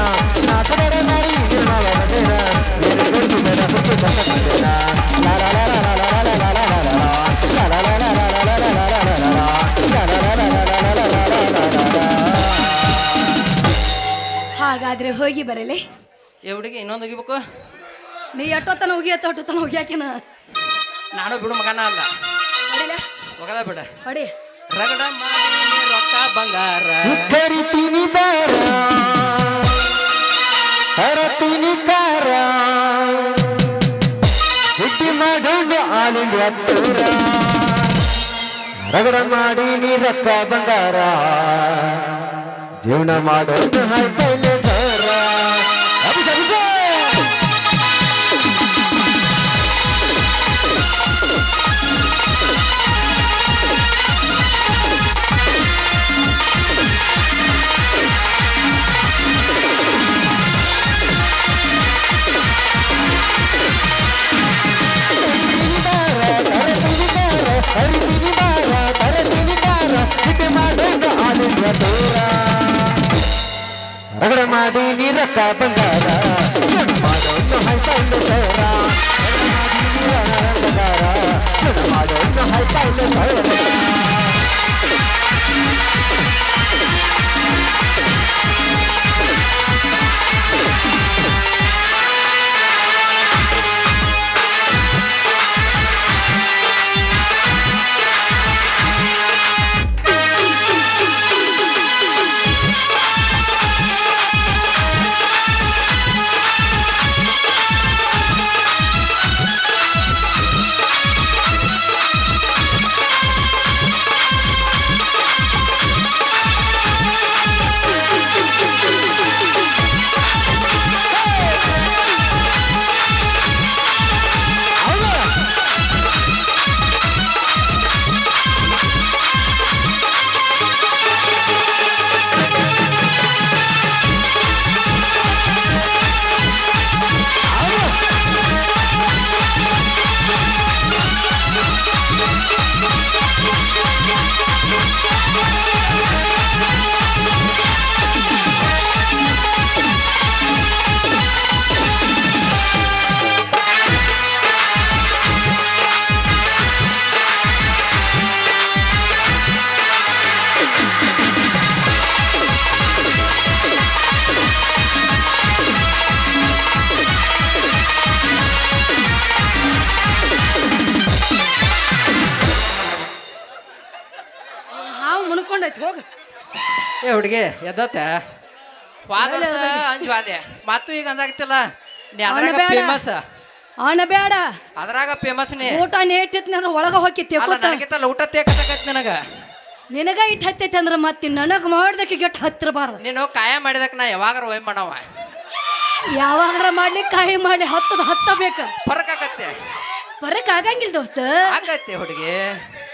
ನಾಚಬೇಡ ನಾರಿ ನಿರ್ಮಾವ ಬಂದೇನ ಏನೇನು ಬರ್ತಿದ್ದಾರ ಹುಡುಗಿ ಕಲ್ಸಕ ಬಂದೇನ ಲಾ ಲಾ ಲಾ ಲಾ ಲಾ ಲಾ ಲಾ ಲಾ ಲಾ ಲಾ ಹಾಗಾದ್ರೆ ಹೋಗಿ ಬರಲಿ. ಏ ಹುಡುಗಿ ಇನ್ನೊಂದು ಹೋಗಿಬೇಕು. ನೀ ಎಷ್ಟೊತ್ತನ ಹೋಗಿ ಅಷ್ಟೊತ್ತನ ಹೋಗಿ ಯಾಕೆನ ನಾನು ಬಿಡು ಮಗನ ಅಲ್ಲ, ಹೊಡಿಲ ಹೋಗದ ಬಿಡ. ಹೊಡಿ. ರಗಡ ಮಾಡಿ ರೊಕ್ಕ ಬಂಗಾರ ಕರಿತೀನಿ ಬಾರ ಹರತೀನಿ ಕಾರ ಹುಟ್ಟಿ ಮಾಡೋದು ಆಲ್ ಇಂಡಿಯಾ ಟೂರ ರಗಡ ಮಾಡಿ ನೀ ರೊಕ್ಕ ಬಂಗಾರ ಜೀವನ ಮಾಡೋದು ಹೈಪೈಲೆ ಜೋರ ಅಭಿಸ ಅಭಿಸ ರಗಡ ಮಾಡಿ ನೀ ರೊಕ್ಕ ಬಂಗಾರ ಮಾಡೋದು ಹೈಪೈಲೆ ಜೋರ ಮಾಡೋದು ಹೈಪೈಲೆ ಜೋರ ಮುಣ್ಕೊಂಡೈತಿ ಹೋಗ. ಏ ಹುಡುಗಿ ಎದ್ದತ್ತ ವಾದರ್ಸ ಅಂಜ್ವಾದೆ ಮತ್ತು ಈಗ ಅಂಜಾಗ್ತಿಲ್ಲ ನೀ ಅದ್ರಾಗ ಫೇಮಸ್ ಅವನ ಬೇಡ ಅದ್ರಾಗ ಫೇಮಸ್ ನೀ ಊಟ ನೇಟಿತ್ನಿ ಅಂದ್ರೆ ಒಳಗ ಹೋಗಿತ್ತಿ ನನಗಿತ್ತಲ್ಲ ಊಟ ತೇಕತೈತಿ ನನಗ ನಿನಗ ಇಟ್ಟು ಹತ್ತೈತಿ ಅಂದ್ರೆ ಮತ್ತೆ ನನಗೆ ಮಾಡ್ದಕ್ಕೆ ಗೆಟ್ಟು ಹತ್ತಿರಬಾರ್ದು. ನೀನು ಕಾಯ ಮಾಡಿದಕ್ಕೆ ನಾ ಯಾವಾಗಾರ ಒಯ್ ಮಾಡವ ಯಾವಾಗಾರ ಮಾಡ್ಲಿ ಕಾಯಿ ಮಾಡಿ ಹತ್ತಬೇಕು ಫರಕ್ ಆಗತ್ತೆ ಬರಕ್ ಆಗಂಗಿಲ್ಲ ದೋಸ್ತ ಆಗತ್ತೆ ಹುಡುಗಿ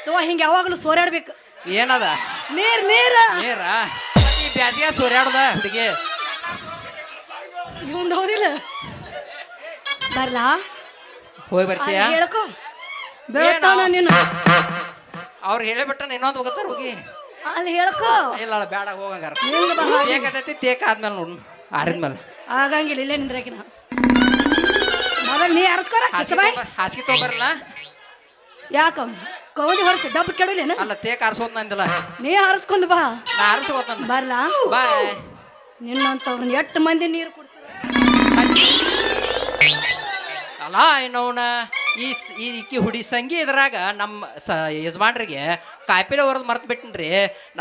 ತವ ಹಿಂಗ ಯಾವಾಗಲೂ ಸೋರ್ಯಾಡ್ಬೇಕು. ಏನದ ನೀರ್ ನೀರ ನೀರ ಈ ಬ್ಯಾಸಿಗೆ ಸೂರ್ಯಾಡ್ದ ಹುಡುಗಿ ಇವಂದ ಹೌದಿಲ್ಲ ಬರ್ಲಾ ಹೋಗಿ ಬರ್ತೀಯ ಹೇಳ್ಕೊ ಬೇತಾನ ನೀನು ಅವ್ರು ಹೇಳಿಬಿಟ್ಟ ಇನ್ನೊಂದು ಹೋಗತ್ತಾರ ಹೋಗಿ ಅಲ್ಲಿ ಹೇಳ್ಕೊ ಇಲ್ಲ ಬೇಡ ಹೋಗಂಗಾರ ತೇಕತೈತಿ ತೇಕ ಆದ್ಮೇಲೆ ನೋಡು ಆರಿದ್ಮೇಲೆ ಆಗಂಗಿಲ್ಲ ಇಲ್ಲೇ ನಿಂದ್ರಾಕಿನ ಮೊದಲು ನೀ ಅರಸ್ಕೊರ ಹಾಸಿಗೆ ತೊಗೊಂಬರಲ್ಲ ಯಾಕ ಕೌದಿ ಹೊರಸಿ ಡಬ್ಬ ಕೆಡಲೇನ ಅಲ್ಲ ತೇಕ ಆರಿಸೋದ್ ನಂದಿಲ್ಲ ನೀ ಹರಸ್ಕೊಂಡ್ ಬಾ ನಾ ಆರಿಸೋದ್ ನಂದ ಬರ್ಲಾ ಬಾಯ್ ನಿನ್ನಂತವ್ರನ್ನ ಎಷ್ಟು ಮಂದಿ ನೀರು ಕುಡ್ತಾರ ಅಲ್ಲ ಇನ್ನವನ ಈಕಿ ಹುಡಿ ಸಂಗಿ ಇದ್ರಾಗ ನಮ್ಮ ಯಜಮಾನ್ರಿಗೆ ಕಾಯಿಪಲ್ಲೆ ಹೊರದ್ ಮರ್ತ್ ಬಿಟ್ಟನ್ರಿ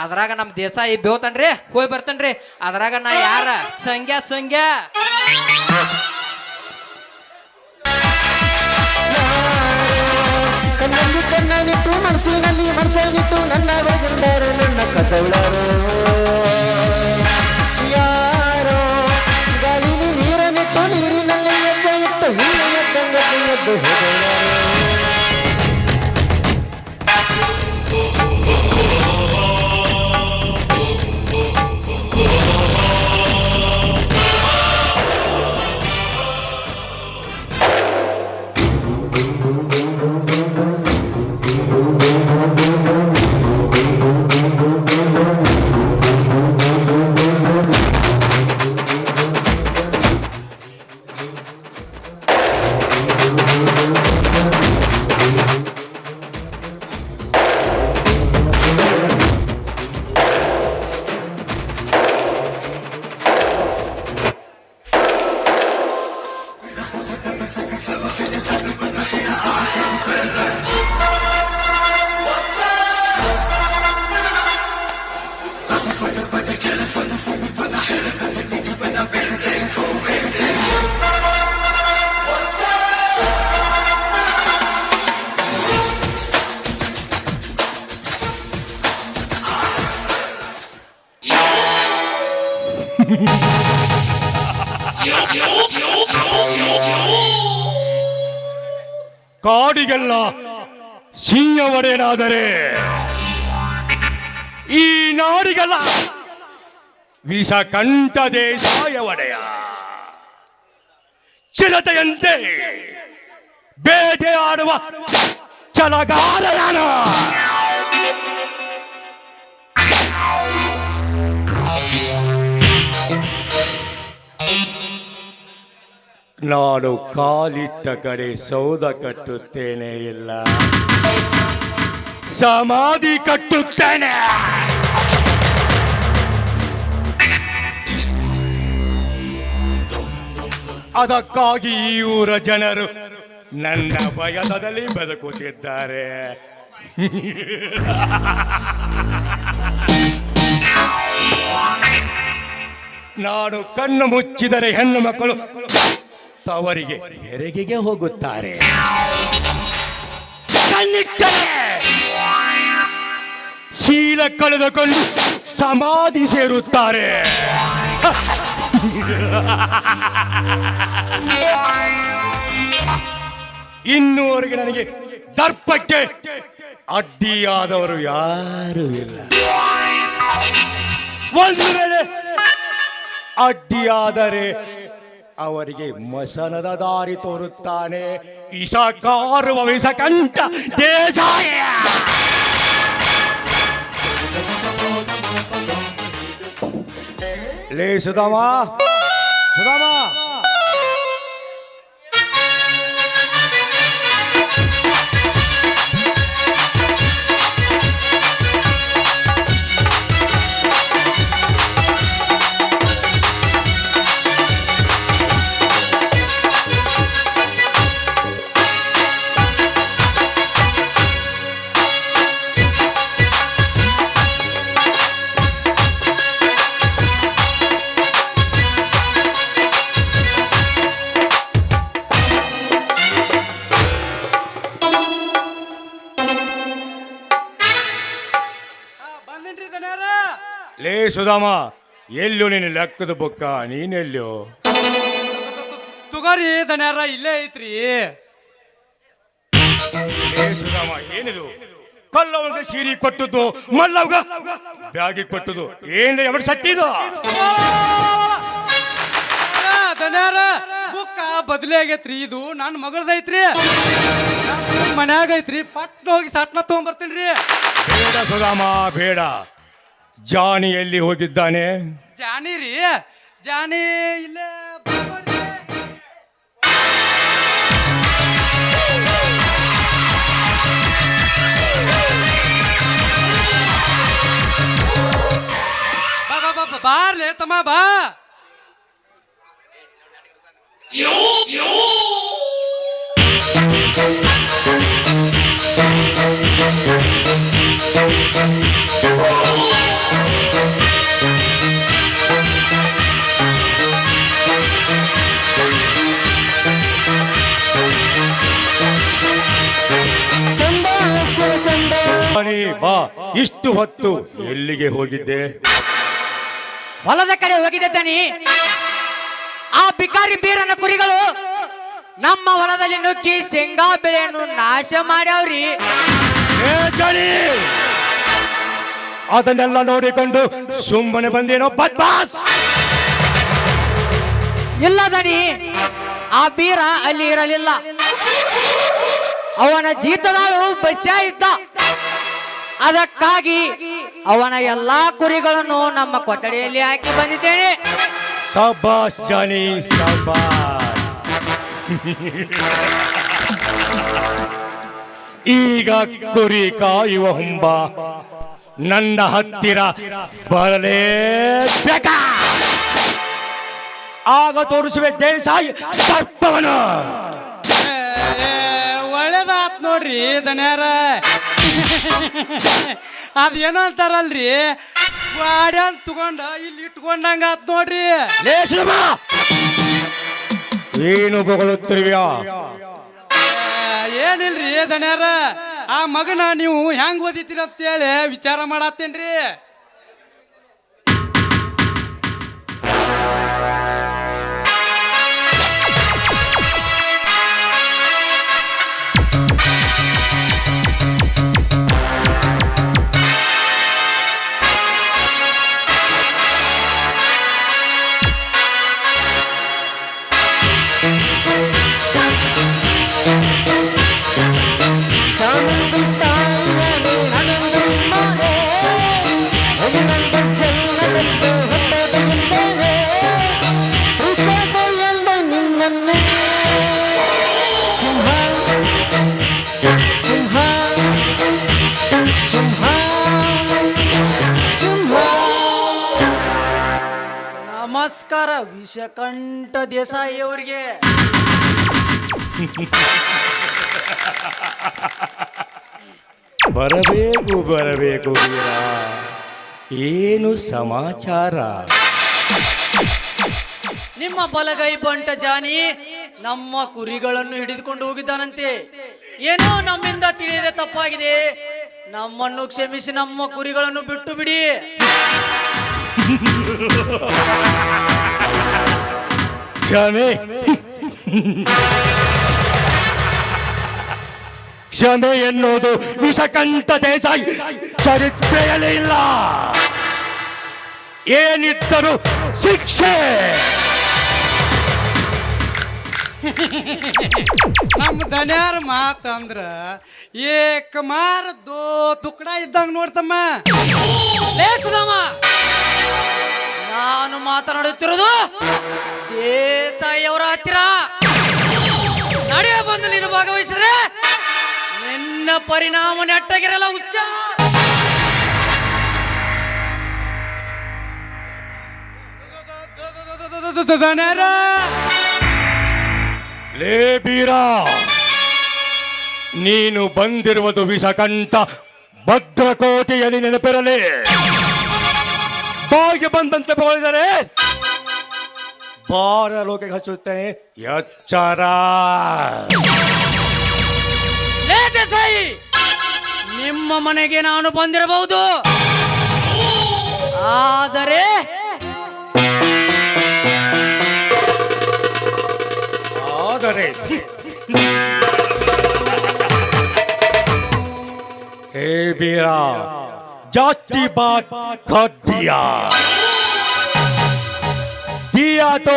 ಅದ್ರಾಗ ನಮ್ಮ ದೇಸಾಯಿ ಬೇವತನ್ರಿ ಹೋಗಿ ಬರ್ತೇನ್ರಿ ಅದ್ರಾಗ ನಾ ಯಾರ ಸಂಗ್ಯಾ ಕಣ್ಣಲ್ಲಿ ಕಣ್ಣನಿಟ್ಟು ಮನಸ್ಸಿನಲ್ಲಿ ಮನಸ್ಸನಿಟ್ಟು ನನ್ನ ಬೆಳೆದರೆ ನನ್ನ ಕಥೆಗಳರು ಯಾರೋ ಗಾಳಿಲಿ ನೀರನಿಟ್ಟು ನೀರಿನಲ್ಲಿ ಹೆಜ್ಜೆ ಇಟ್ಟು ಹಿಂದೆ ಎದ್ದಂಗೆ ಎದ್ದು ಹೋದವರು ಕಾಡಿಗೆಲ್ಲ ಸಿಂಹ ಒಡೆಯನಾದರೆ ಈ ನಾಡಿಗೆಲ್ಲ ವಿಷಕಂಠ ದೇಸಾಯ ಒಡೆಯ. ಚಿರತೆಯಂತೆ ಬೇಟೆಯಾಡುವ ಛಲಗಾರ ನಾನು. ನಾನು ಕಾಲಿಟ್ಟ ಕಡೆ ಸೌಧ ಕಟ್ಟುತ್ತೇನೆ, ಇಲ್ಲ ಸಮಾಧಿ ಕಟ್ಟುತ್ತೇನೆ. ಅದಕ್ಕಾಗಿ ಈ ಊರ ಜನರು ನನ್ನ ಭಯದಲ್ಲಿ ಬದುಕುತ್ತಿದ್ದಾರೆ. ನಾನು ಕಣ್ಣು ಮುಚ್ಚಿದರೆ ಹೆಣ್ಣು ಮಕ್ಕಳು ತವರಿಗೆ ಹೆರಿಗೆಗೆ ಹೋಗುತ್ತಾರೆ. ಕಣ್ಣಿಟ್ಟರೆ ಶೀಲ ಕಳೆದುಕೊಂಡು ಸಮಾಧಿ ಸೇರುತ್ತಾರೆ. ಇನ್ನೂವರೆಗೆ ನನಗೆ ದರ್ಪಕ್ಕೆ ಅಡ್ಡಿಯಾದವರು ಯಾರೂ ಇಲ್ಲ. ಒಂದು ವೇಳೆ ಅಡ್ಡಿಯಾದರೆ ಅವರಿಗೆ ಮಸನದ ದಾರಿ ತೋರುತ್ತಾನೆ ಇಸಕಾರುವ ವಿಷಕಂಠ ದೇಸಾಯ. ಲೇ ಸುಧಾಮ, ಸುಧಾಮ, ಲೇ ಸುಧಾಮ, ಎಲ್ಲೋ ನೀನು ಲೆಕ್ಕದ ಬುಕ್ಕ, ನೀನೆಲ್ಲೋ? ತುಗಾರಿ ದಣ್ಯಾರ ಇಲ್ಲೇ ಐತ್ರಿ. ಲೇ ಸುಧಾಮ, ಏನಿದು? ಕಲ್ಲವನಿಗೆ ಸೀರೆ ಕೊಟ್ಟದ್ದು, ಮಲ್ಲವ್ಗ ಬ್ಯಾಗಿ ಕೊಟ್ಟದ್ದು, ಏನ್ ಎವರ್ ಸಟ್ಟಿದು? ದಣ್ಯಾರ ಬುಕ್ಕ ಬದಲಿ ಆಗೈತ್ರಿ. ಇದು ನನ್ನ ಮಗಳದೈತ್ರಿ, ಮನ್ಯಾಗ ಐತ್ರಿ. ಪಟ್ನ ಹೋಗಿ ಸಟ್ನ ತಗೊಂಡ್ಬರ್ತೀನಿ. ಬೇಡ ಸುಧಾಮ, ಬೇಡ. ಜಾನಿ ಎಲ್ಲಿ ಹೋಗಿದ್ದಾನೆ? ಜಾನಿ ರೀ, ಜಾನಿ ಇಲ್ಲೇ ಬಾರ್ಲೆ ತಮ್ಮ ಬಾ. ಜಾನಿ ಬಾ. ಇಷ್ಟು ಹೊತ್ತು ಎಲ್ಲಿಗೆ ಹೋಗಿದ್ದೆ? ಹೊಲದ ಕಡೆ ಹೋಗಿದೆ ದನಿ. ಆ ಬಿಕಾರಿ ಬೀರನ ಕುರಿಗಳು ನಮ್ಮ ಹೊಲದಲ್ಲಿ ನುಗ್ಗಿ ಶೇಂಗಾ ಬೆಳೆಯನ್ನು ನಾಶ ಮಾಡ್ಯಾವ್ರಿ. ಏ ಜಾನಿ, ಅದನ್ನೆಲ್ಲ ನೋಡಿಕೊಂಡು ಸುಮ್ಮನೆ ಬಂದೇನೋ ಬದ್ಮಾಸ್? ಇಲ್ಲ ದನಿ, ಆ ಬೀರ ಅಲ್ಲಿ ಇರಲಿಲ್ಲ. ಅವನ ಜೀತದಾಳು ಬಸ್ಯ ಇದ್ದ. ಅದಕ್ಕಾಗಿ ಅವನ ಎಲ್ಲಾ ಕುರಿಗಳನ್ನು ನಮ್ಮ ಕೊಠಡಿಯಲ್ಲಿ ಹಾಕಿ ಬಂದಿದ್ದೇನೆ. ಸಬಾಸ್ ಜಾನಿ, ಸಬಾಸ್. ಈಗ ಕುರಿ ಕಾಯುವ ಹುಂಬ ನನ್ನ ಹತ್ತಿರ ಬರಲೇಬೇಕಾ? ಆಗ ತೋರಿಸುವೆ ದೇಸಾಯಿ ಸರ್ಪವನು. ಒಳ್ಳೇದಾತ್ ನೋಡ್ರಿ ದಣ್ಯಾರ. ಅದೇನೋ ಅಂತಾರಲ್ರಿ, ವಾಡ್ಯಾನ್ ತಗೊಂಡ ಇಲ್ಲಿ ಇಟ್ಕೊಂಡಂಗ ಆತ್ ನೋಡ್ರಿ. ಏನು ಬೊಗಳುತ್ತಿರುವ್ಯಾ? ಏನಿಲ್ರಿ ದಣ್ಯಾರ, ಆ ಮಗನ ನೀವು ಹೆಂಗ್ ಓದಿತೀರ ಅಂತೇಳಿ ವಿಚಾರ ಮಾಡತ್ತೇನ್ರಿ. ನಮಸ್ಕಾರ ವಿಷಕಂಠ ದೇಸಾಯಿ ಅವರಿಗೆ. ಬರಬೇಕು ಬರಬೇಕು ವೀರ, ಏನು ಸಮಾಚಾರ? ನಿಮ್ಮ ಬಲಗೈ ಬಂಟ ಜಾನಿ ನಮ್ಮ ಕುರಿಗಳನ್ನು ಹಿಡಿದುಕೊಂಡು ಹೋಗಿದ್ದಾನಂತೆ. ಏನೋ ನಮ್ಮಿಂದ ತಿಳಿಯದೆ ತಪ್ಪಾಗಿದೆ, ನಮ್ಮನ್ನು ಕ್ಷಮಿಸಿ ನಮ್ಮ ಕುರಿಗಳನ್ನು ಬಿಟ್ಟು ಬಿಡಿ. ಕ್ಷಮೆ ಕ್ಷಮೆ ಎನ್ನುವುದು ವಿಷಕಂಠ ದೇಸಾಯಿ ಚರಿತ್ರೆಯಲ್ಲಿ ಇಲ್ಲ. ಏನಿದ್ದರೂ ಶಿಕ್ಷೆ. ನಮ್ಮ ದನ್ಯಾರ ಮಾತಂದ್ರ ಏಕ ಮಾರ ದೋ ತುಕಡ ಇದ್ದಂಗ ನೋಡ್ತಮ್ಮ. ಲೇಖದಮ್ಮ, ನಾನು ಮಾತನಾಡುತ್ತಿರೋದು ದೇಸಾಯಿ ಅವರ ಹತ್ತಿರ. ನಡೆಯ ಬಂದು ನೀನು ಭಾಗವಹಿಸಿದ್ರೆ ನಿನ್ನ ಪರಿಣಾಮ ನೆಟ್ಟಗಿರಲ್ಲ. ದನ್ಯಾರ ಲೇ ಬೀರ, ನೀನು ಬಂದಿರುವುದು ವಿಷಕಂಠ ಭದ್ರಕೋಟೆಯಲ್ಲಿ ನೆನಪಿರಲಿ. ಬಾಯಿಗೆ ಬಂದಂತೆ ಬೋಳಿದರೆ ಬಾರಲೋಕೆ ಹಚ್ಚುತ್ತೇನೆ, ಎಚ್ಚರ. ಲೇ ದೇಸಾಯಿ, ನಿಮ್ಮ ಮನೆಗೆ ನಾನು ಬಂದಿರಬಹುದು, ಆದರೆ हे बीरा, जाति बात कर दिया दिया तो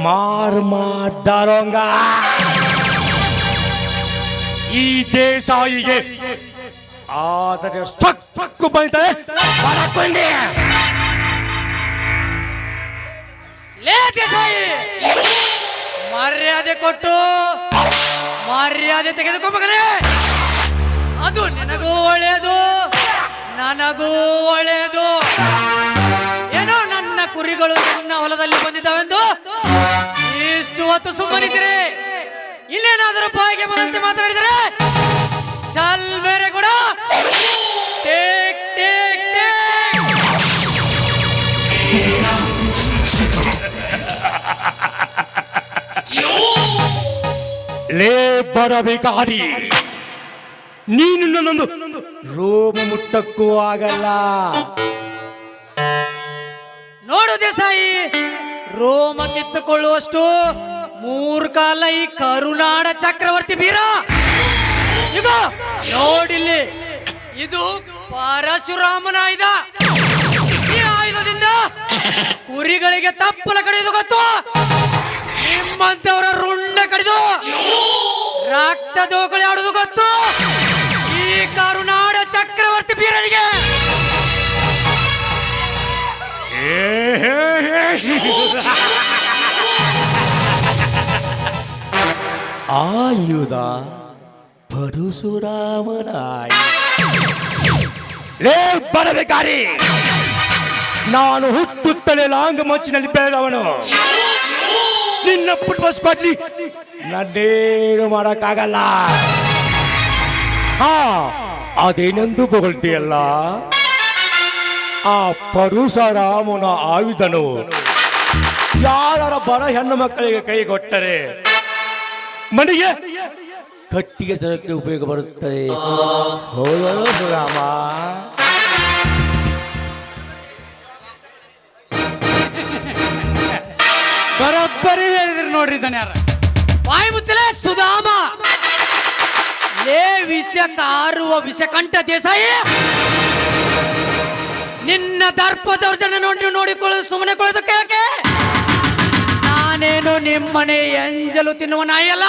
मार मार डालूंगा. ಈ ದೇಸಾಯಿಗೆ ಆದರೆ ಸಕ್ಕು ಬಂದರೆ ಬರಕೊಂಡೆ. ಲೇ ದೇಸಾಯಿ, ಮರ್ಯಾದೆ ಕೊಟ್ಟು ಮರ್ಯಾದೆ ತೆಗೆದುಕೊಂಬಗಲೇ, ಅದು ನಿನಗೂ ಒಳ್ಳೆಯದು ನನಗೂ ಒಳ್ಳೆಯದು. ಏನೋ ನನ್ನ ಕುರಿಗಳು ನನ್ನ ಹೊಲದಲ್ಲಿ ಬಂದಿದ್ದಾವೆಂದು ಇಷ್ಟು ಹೊತ್ತು ಸುಮ್ಮನಿದ್ದೀರಿ. ಇಲ್ಲೇನಾದರೂ ಬಾಯಿಗೆ ಬಂದಂತೆ ಮಾತನಾಡಿದರೆ ಚಲ್ ಬೇರೆ ಕೂಡ ಟೇಕ್ ಟೇಕ್ ಟೇಕ್. ಲೇ ಬರಬೇಕಾರಿ, ನೀನು ನನ್ನೊಂದು ರೋಮ ಮುಟ್ಟಕ್ಕೂ ಆಗಲ್ಲ. ನೋಡು ದೇಸಾಯಿ, ರೋಮ ಕಿತ್ತುಕೊಳ್ಳುವಷ್ಟು ಮೂರ್ಖಾಲ ಈ ಕರುನಾಡ ಚಕ್ರವರ್ತಿ ಬೀರ. ಈಗ ನೋಡಿಲ್ಲಿ, ಇದು ಪರಶುರಾಮನ ಆಯುಧ. ಈ ಆಯುಧದಿಂದ ಕುರಿಗಳಿಗೆ ತಪ್ಪಲ ಕಡಿದು ಗೊತ್ತು, ನಿಮ್ಮಂತವರ ರುಂಡ ಕಡಿದು ರಕ್ತ ದೋಕಳಿ ಆಡುದು ಗೊತ್ತು ಈ ಕರುನಾಡ ಚಕ್ರವರ್ತಿ ಬೀರನಿಗೆ. ಆಯುಧ ಪರಶುರಾಮನಾಯ. ಲೇ ಬರಬೇಕಾರಿ, ನಾನು ಹುಟ್ಟುತ್ತಲೇ ಲಾಂಗ ಮಚ್ಚಿನಲ್ಲಿ ಬೆಳೆದವನು. ನಿನ್ನ ಪುಟ್ಬಸ್ ಕೊಡ್ಲಿ ನನ್ನೇನು ಮಾಡಕ್ಕಾಗಲ್ಲ. ಹಾ, ಅದೇನೆಂದು ಹೊಗಳ್ತೀಯಲ್ಲ, ಆ ಪರಶುರಾಮನ ಆಯುಧನು ಯಾರ ಬಡ ಹೆಣ್ಣು ಮಕ್ಕಳಿಗೆ ಕೈಗೊಟ್ಟರೆ ಮನೆಗೆ ಕಟ್ಟಿಗೆ ತರಕ್ಕೆ ಉಪಯೋಗ ಬರುತ್ತದೆ. ಹೌದೋ ಸುರಾಮ? ಬರೋಬ್ಬರಿ ಹೇಳಿದ್ರಿ ನೋಡ್ರಿ ದನ್ಯಾರ. ಬಾಯಿ ಮುಚ್ಚಲೆ ಸುಧಾಮ. ಲೇ ವಿಷ ಕಾರುವ ವಿಷಕಂಠ ದೇಸಾಯಿ, ನಿನ್ನ ದರ್ಪ ದೌರ್ಜನ್ಯ ನೋಡಿಕೊಳ್ಳೋದು ಸುಮ್ಮನೆ ಕೊಳ್ಳೋದಕ್ಕೆ ಯಾಕೆ? ನಾನೇನು ನಿಮ್ಮನೆ ಎಂಜಲು ತಿನ್ನುವ ನಾಯಲ್ಲ.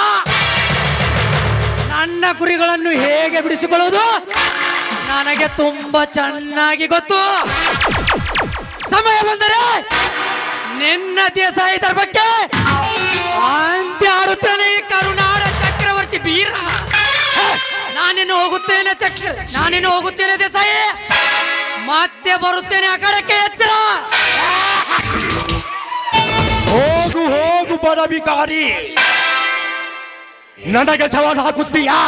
ನನ್ನ ಕುರಿಗಳನ್ನು ಹೇಗೆ ಬಿಡಿಸಿಕೊಳ್ಳುವುದು ನನಗೆ ತುಂಬಾ ಚೆನ್ನಾಗಿ ಗೊತ್ತು. ಸಮಯ ಬಂದರೆ ನಿನ್ನ ದೇಸಾಯಿ ದರ್ಪಕ್ಕೆ ಅಂತ್ಯ ಆಡುತ್ತಾನೆ ಈ ಕರುನಾಡ ಚಕ್ರವರ್ತಿ ಬೀರ. ನಾನೇನು ಹೋಗುತ್ತೇನೆ ದೇಸಾಯಿ, ಮತ್ತೆ ಬರುತ್ತೇನೆ ಆ ಕಡೆಗೆ. ಎಚ್ಚರ. ಹೋಗು ಹೋಗು ಬಡ ಬಿಕಾರಿ, ನನಗೆ ಸವಾಲು ಹಾಕುತ್ತೀಯಾ?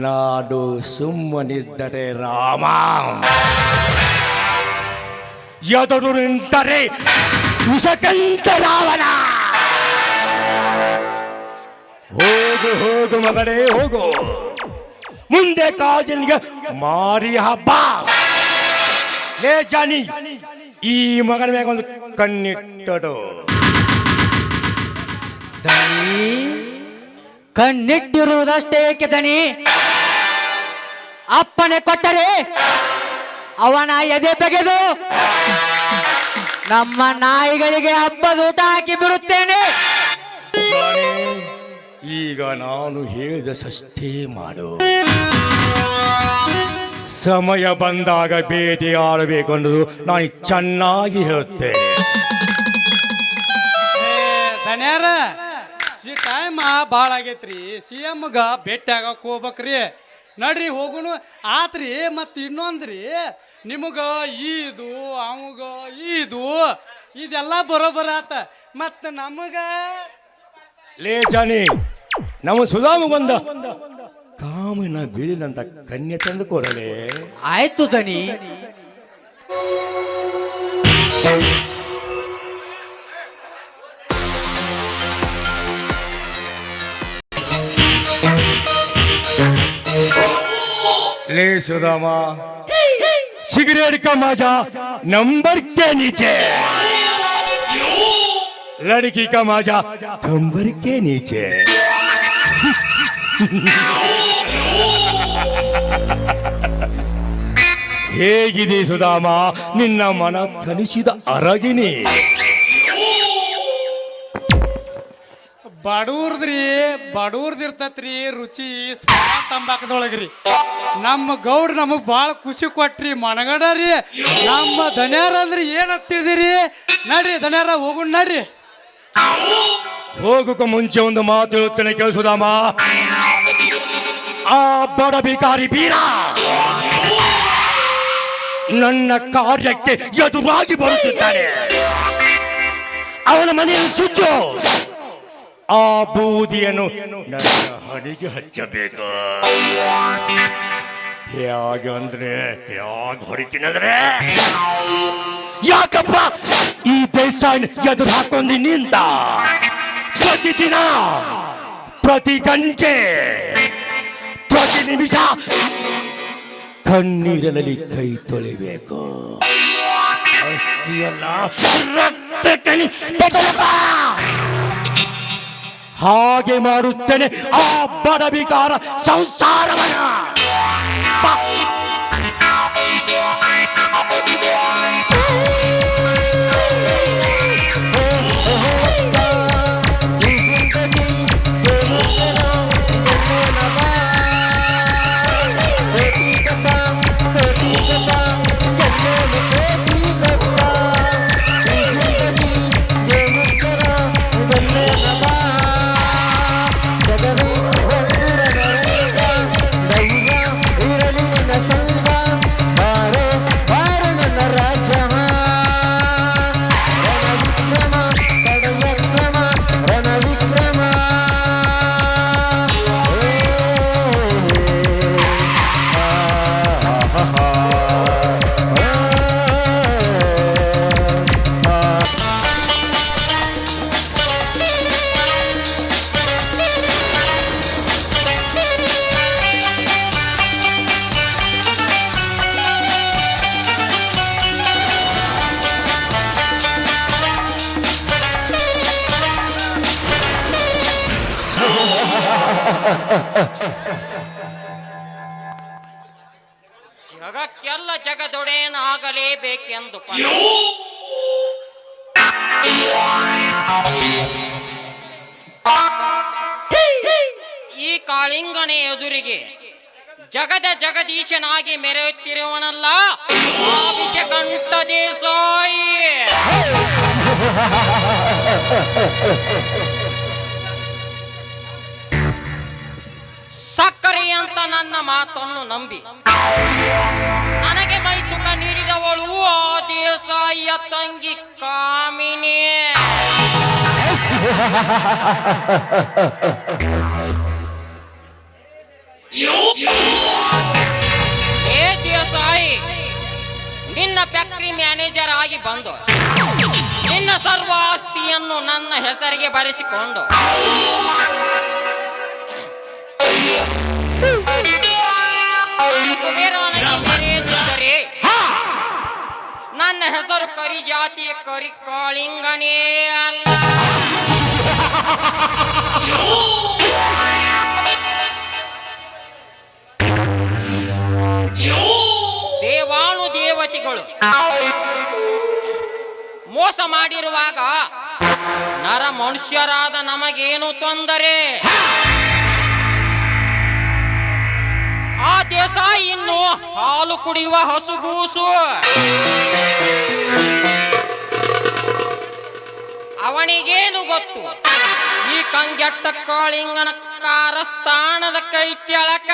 ನಾಡು ಸುಮ್ಮನಿದ್ದರೆ ರಾಮ, ಎದುರು ನಿಂತರೆ ವಿಷಕಂಠ ರಾವಣ. ಹೋಗು ಹೋಗು ಮಗನೇ ಹೋಗು, ಮುಂದೆ ಕಾಜಲ್ಗೆ ಮಾರಿ ಹಬ್ಬ. ಲೇ ಜಾನಿ, ಈ ಮಗನ ಮ್ಯಾಗ ಒಂದು ಕಣ್ಣಿಟ್ಟಡು. ಕಣ್ಣಿಟ್ಟಿರುವುದಷ್ಟೇ ದನಿ, ಅಪ್ಪನೆ ಕೊಟ್ಟರೆ ಅವನ ಎದೆ ಬಗೆದು ನಮ್ಮ ನಾಯಿಗಳಿಗೆ ಹಬ್ಬದ ಊಟ ಹಾಕಿ ಬಿಡುತ್ತೇನೆ. ಈಗ ನಾನು ಹೇಳಿದ ಸಷ್ಟೇ ಮಾಡು. ಸಮಯ ಬಂದಾಗ ಭೇಟಿ ಆಡಬೇಕು ಅನ್ನೋದು ನಾನು ಚೆನ್ನಾಗಿ ಹೇಳುತ್ತೇನೆ. ದನ್ಯಾರ ಟೈಮ್ ಭಾಳ ಆಗೈತ್ರಿ, CMಗ ಭೇಟಿ ಆಗಕ್ಕೆ ಹೋಗ್ಬೇಕ್ರಿ. ನಡ್ರಿ ಹೋಗುನು ಆತ್ರಿ. ಮತ್ತು ಇನ್ನೊಂದ್ರಿ, ನಿಮಗ ಈದು ಅವಾಗ ಈದು ಇದೆಲ್ಲ ಬರೋಬರ ಆತ, ಮತ್ತು ನಮಗ ಲೇ ಜಾನಿ, ನಮ್ಮ ಸುಧಾಮಗೊಂದ ಕಾಮನ ಬೀಳಿನಂತ ಕನ್ಯೆ ತಂದು ಕೊಡಲೇ. ಆಯ್ತು ದನಿ. ले सुदामा, सिगरेट का मजा नंबर के नीचे, लड़की का मजा कंबर के नीचे. ಹೇಗಿದೆ ಸುಧಾಮ ನಿನ್ನ ಮನ ತನಿಸಿದ ಅರಗಿನಿ? ಬಡೂರ್ದಿರ್ತತ್ರಿ ರುಚಿ ಸ್ವಾದ ತಂಬಾಕದೊಳಗ್ರಿ. ನಮ್ಮ ಗೌಡ್ ನಮಗ್ ಭಾಳ ಖುಷಿ ಕೊಟ್ರಿ, ಮನಗಡ ರೀ. ನಮ್ಮ ದನ್ಯಾರ ಅಂದ್ರೆ ಏನಂತ ತಿಳಿದಿರಿ? ನಡ್ರಿ ದನ್ಯಾರ ಹೋಗುಣ ನಡ್ರಿ. ಹೋಗಕ್ಕೆ ಮುಂಚೆ ಒಂದು ಮಾತು ಹೇಳುತ್ತೇನೆ ಕೇಳಿಸುದಾಮ. ಆ ಬಡ ಬಿಕಾರಿ ಬೀರ ನನ್ನ ಕಾರ್ಯಕ್ಕೆ ಎದುರಾಗಿ ಬರುತ್ತಿದ್ದಾನೆ. ಅವನ ಮನೆಯನ್ನು ಸುಟ್ಟು ಆ ಬೂದಿಯನ್ನು ನನ್ನ ಹಣಿಗೆ ಹಚ್ಚಬೇಕು. ಹೇಗೆ ಅಂದ್ರೆ ಹೇಗೆ ಹೊಡಿತೀನಿ ಅಂದ್ರೆ, ಯಾಕಪ್ಪ ಈ ದೇಸಾಯಿ ಎದುರು ಹಾಕೊಂಡು ನಿಂತ ಪ್ರತಿದಿನ, ಪ್ರತಿ ಗಂಟೆ, ಪ್ರತಿ ನಿಮಿಷ ಕಣ್ಣೀರಿನಲ್ಲಿ ಕೈ ತೊಳಿಬೇಕು. ಅಷ್ಟೇ ಅಲ್ಲ, ರಕ್ತ ಕಣಿ ಹಾಗೆ ಮಾಡುತ್ತೇನೆ ಆ ಬಡ ಬಿಕಾರ ಸಂಸಾರವನ್ನ. ಜಗಕ್ಕೆಲ್ಲ ಜಗದೊಡೆಯನಾಗಲೇಬೇಕೆಂದು ಈ ಕಾಳಿಂಗನೇ ಎದುರಿಗೆ ಜಗದೀಶನಾಗಿ ಮೆರೆಯುತ್ತಿರುವನಲ್ಲ ಆ ವಿಷಕಂಠ ದೇಸಾಯಿ. ಸಕ್ಕರೆ ಅಂತ ನನ್ನ ಮಾತನ್ನು ನಂಬಿ ನನಗೆ ಮೈ ಸುಖ ನೀಡಿದವಳು ದೇಸಾಯಿಯ ತಂಗಿ ಕಾಮಿನಿ. ಏ ದೇಸಾಯಿ, ನಿನ್ನ ಫ್ಯಾಕ್ಟರಿ ಮ್ಯಾನೇಜರ್ ಆಗಿ ಬಂದು ನಿನ್ನ ಸರ್ವ ಆಸ್ತಿಯನ್ನು ನನ್ನ ಹೆಸರಿಗೆ ಬರೆಸಿಕೊಂಡು ನನ್ನ ಹೆಸರು ಕರಿ ಜಾತಿ ಕರಿ ಕಾಳಿಂಗನೇ ಅಲ್ಲ. ದೇವಾನು ದೇವತೆಗಳು ಮೋಸ ಮಾಡಿರುವಾಗ ನರ ಮನುಷ್ಯರಾದ ನಮಗೇನು ತೊಂದರೆ? ಆ ದೇಸಾಯಿ ಇನ್ನು ಹಾಲು ಕುಡಿಯುವ ಹಸುಗೂಸು. ಅವನಿಗೇನು ಗೊತ್ತು ಈ ಕಂಗೆಟ್ಟ ಕಾಳಿಂಗನ ಕಾರಸ್ಥಾನದ ಕೈ ಚಳಕ.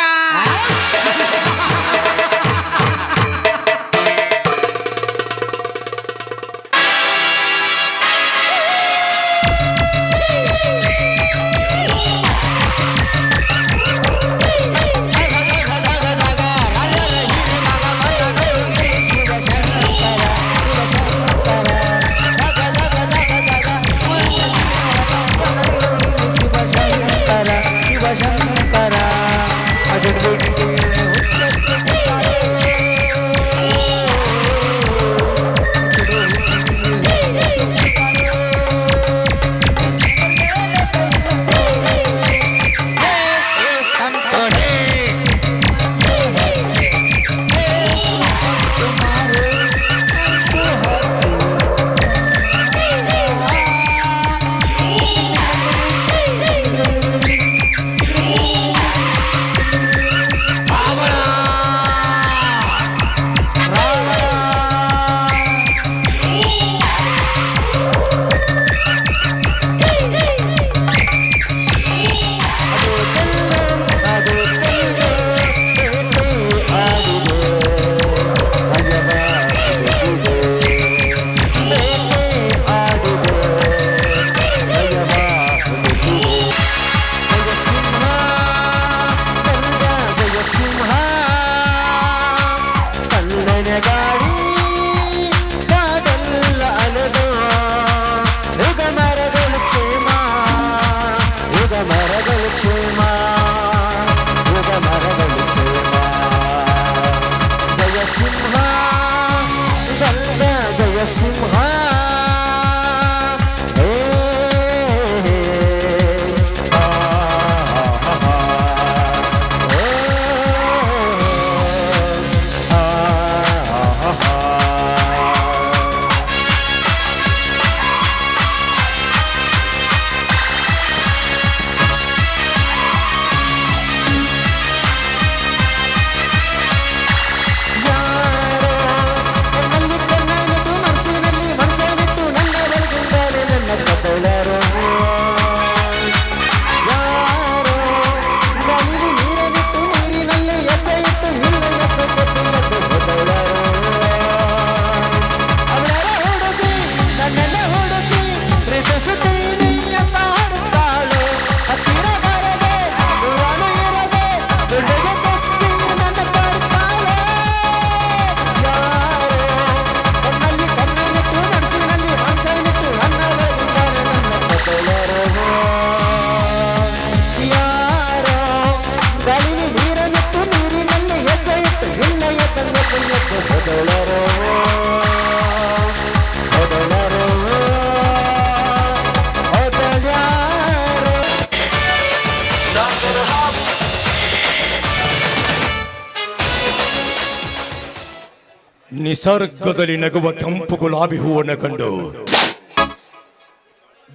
ನಿಸರ್ಗದಲ್ಲಿ ನಗುವ ಕೆಂಪು ಗುಲಾಬಿ ಹೂವನ್ನು ಕಂಡು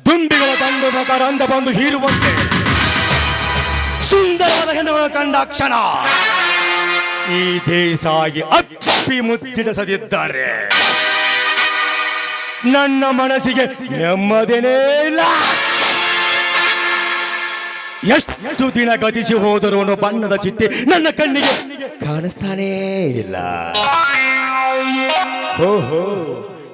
ದುಂಬಿಗಳ ದಂಡದ ಕರಂದ ಬಂದು ಹೀರುವಂತೆ ಸುಂದರವಾದ ಹೆಣ್ಣುಗಳನ್ನು ಕಂಡ ಕ್ಷಣ ಈ ದೇಸಾಯಿ ಅಪ್ಪಿ ಮುತ್ತಿಡಿಸದಿದ್ದಾರೆ ನನ್ನ ಮನಸ್ಸಿಗೆ ನೆಮ್ಮದಿನೇ ಇಲ್ಲ. ಎಷ್ಟು ದಿನ ಗತಿಸಿ ಹೋದರೂ ಅನ್ನೋ ಬಣ್ಣದ ಚಿಟ್ಟೆ ನನ್ನ ಕಣ್ಣಿಗೆ ಕಾಣಿಸ್ತಾನೇ ಇಲ್ಲ. ಓಹೋ,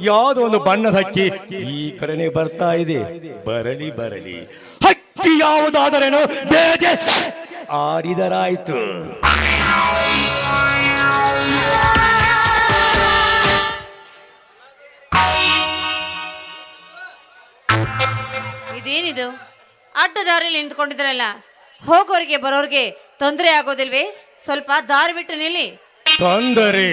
ಯಾವುದೋ ಒಂದು ಬಣ್ಣದ ಹಕ್ಕಿ ಈ ಕಡೆನೆ ಬರ್ತಾ ಇದೆ. ಬರಲಿ ಬರಲಿ, ಹಕ್ಕಿ ಯಾವುದಾದರೇನು ಬೇಜೆ ಆಡಿದರಾಯ್ತು. ಇದೇನಿದು ಅಡ್ಡ ದಾರಿಯಲ್ಲಿ ನಿಂತ್ಕೊಂಡಿದ್ರಲ್ಲ, ಹೋಗೋರಿಗೆ ಬರೋರಿಗೆ ತೊಂದರೆ ಆಗೋದಿಲ್ವೇ? ಸ್ವಲ್ಪ ದಾರಿ ಬಿಟ್ಟು ನಿಲ್ಲಿ. ತೊಂದರೆ?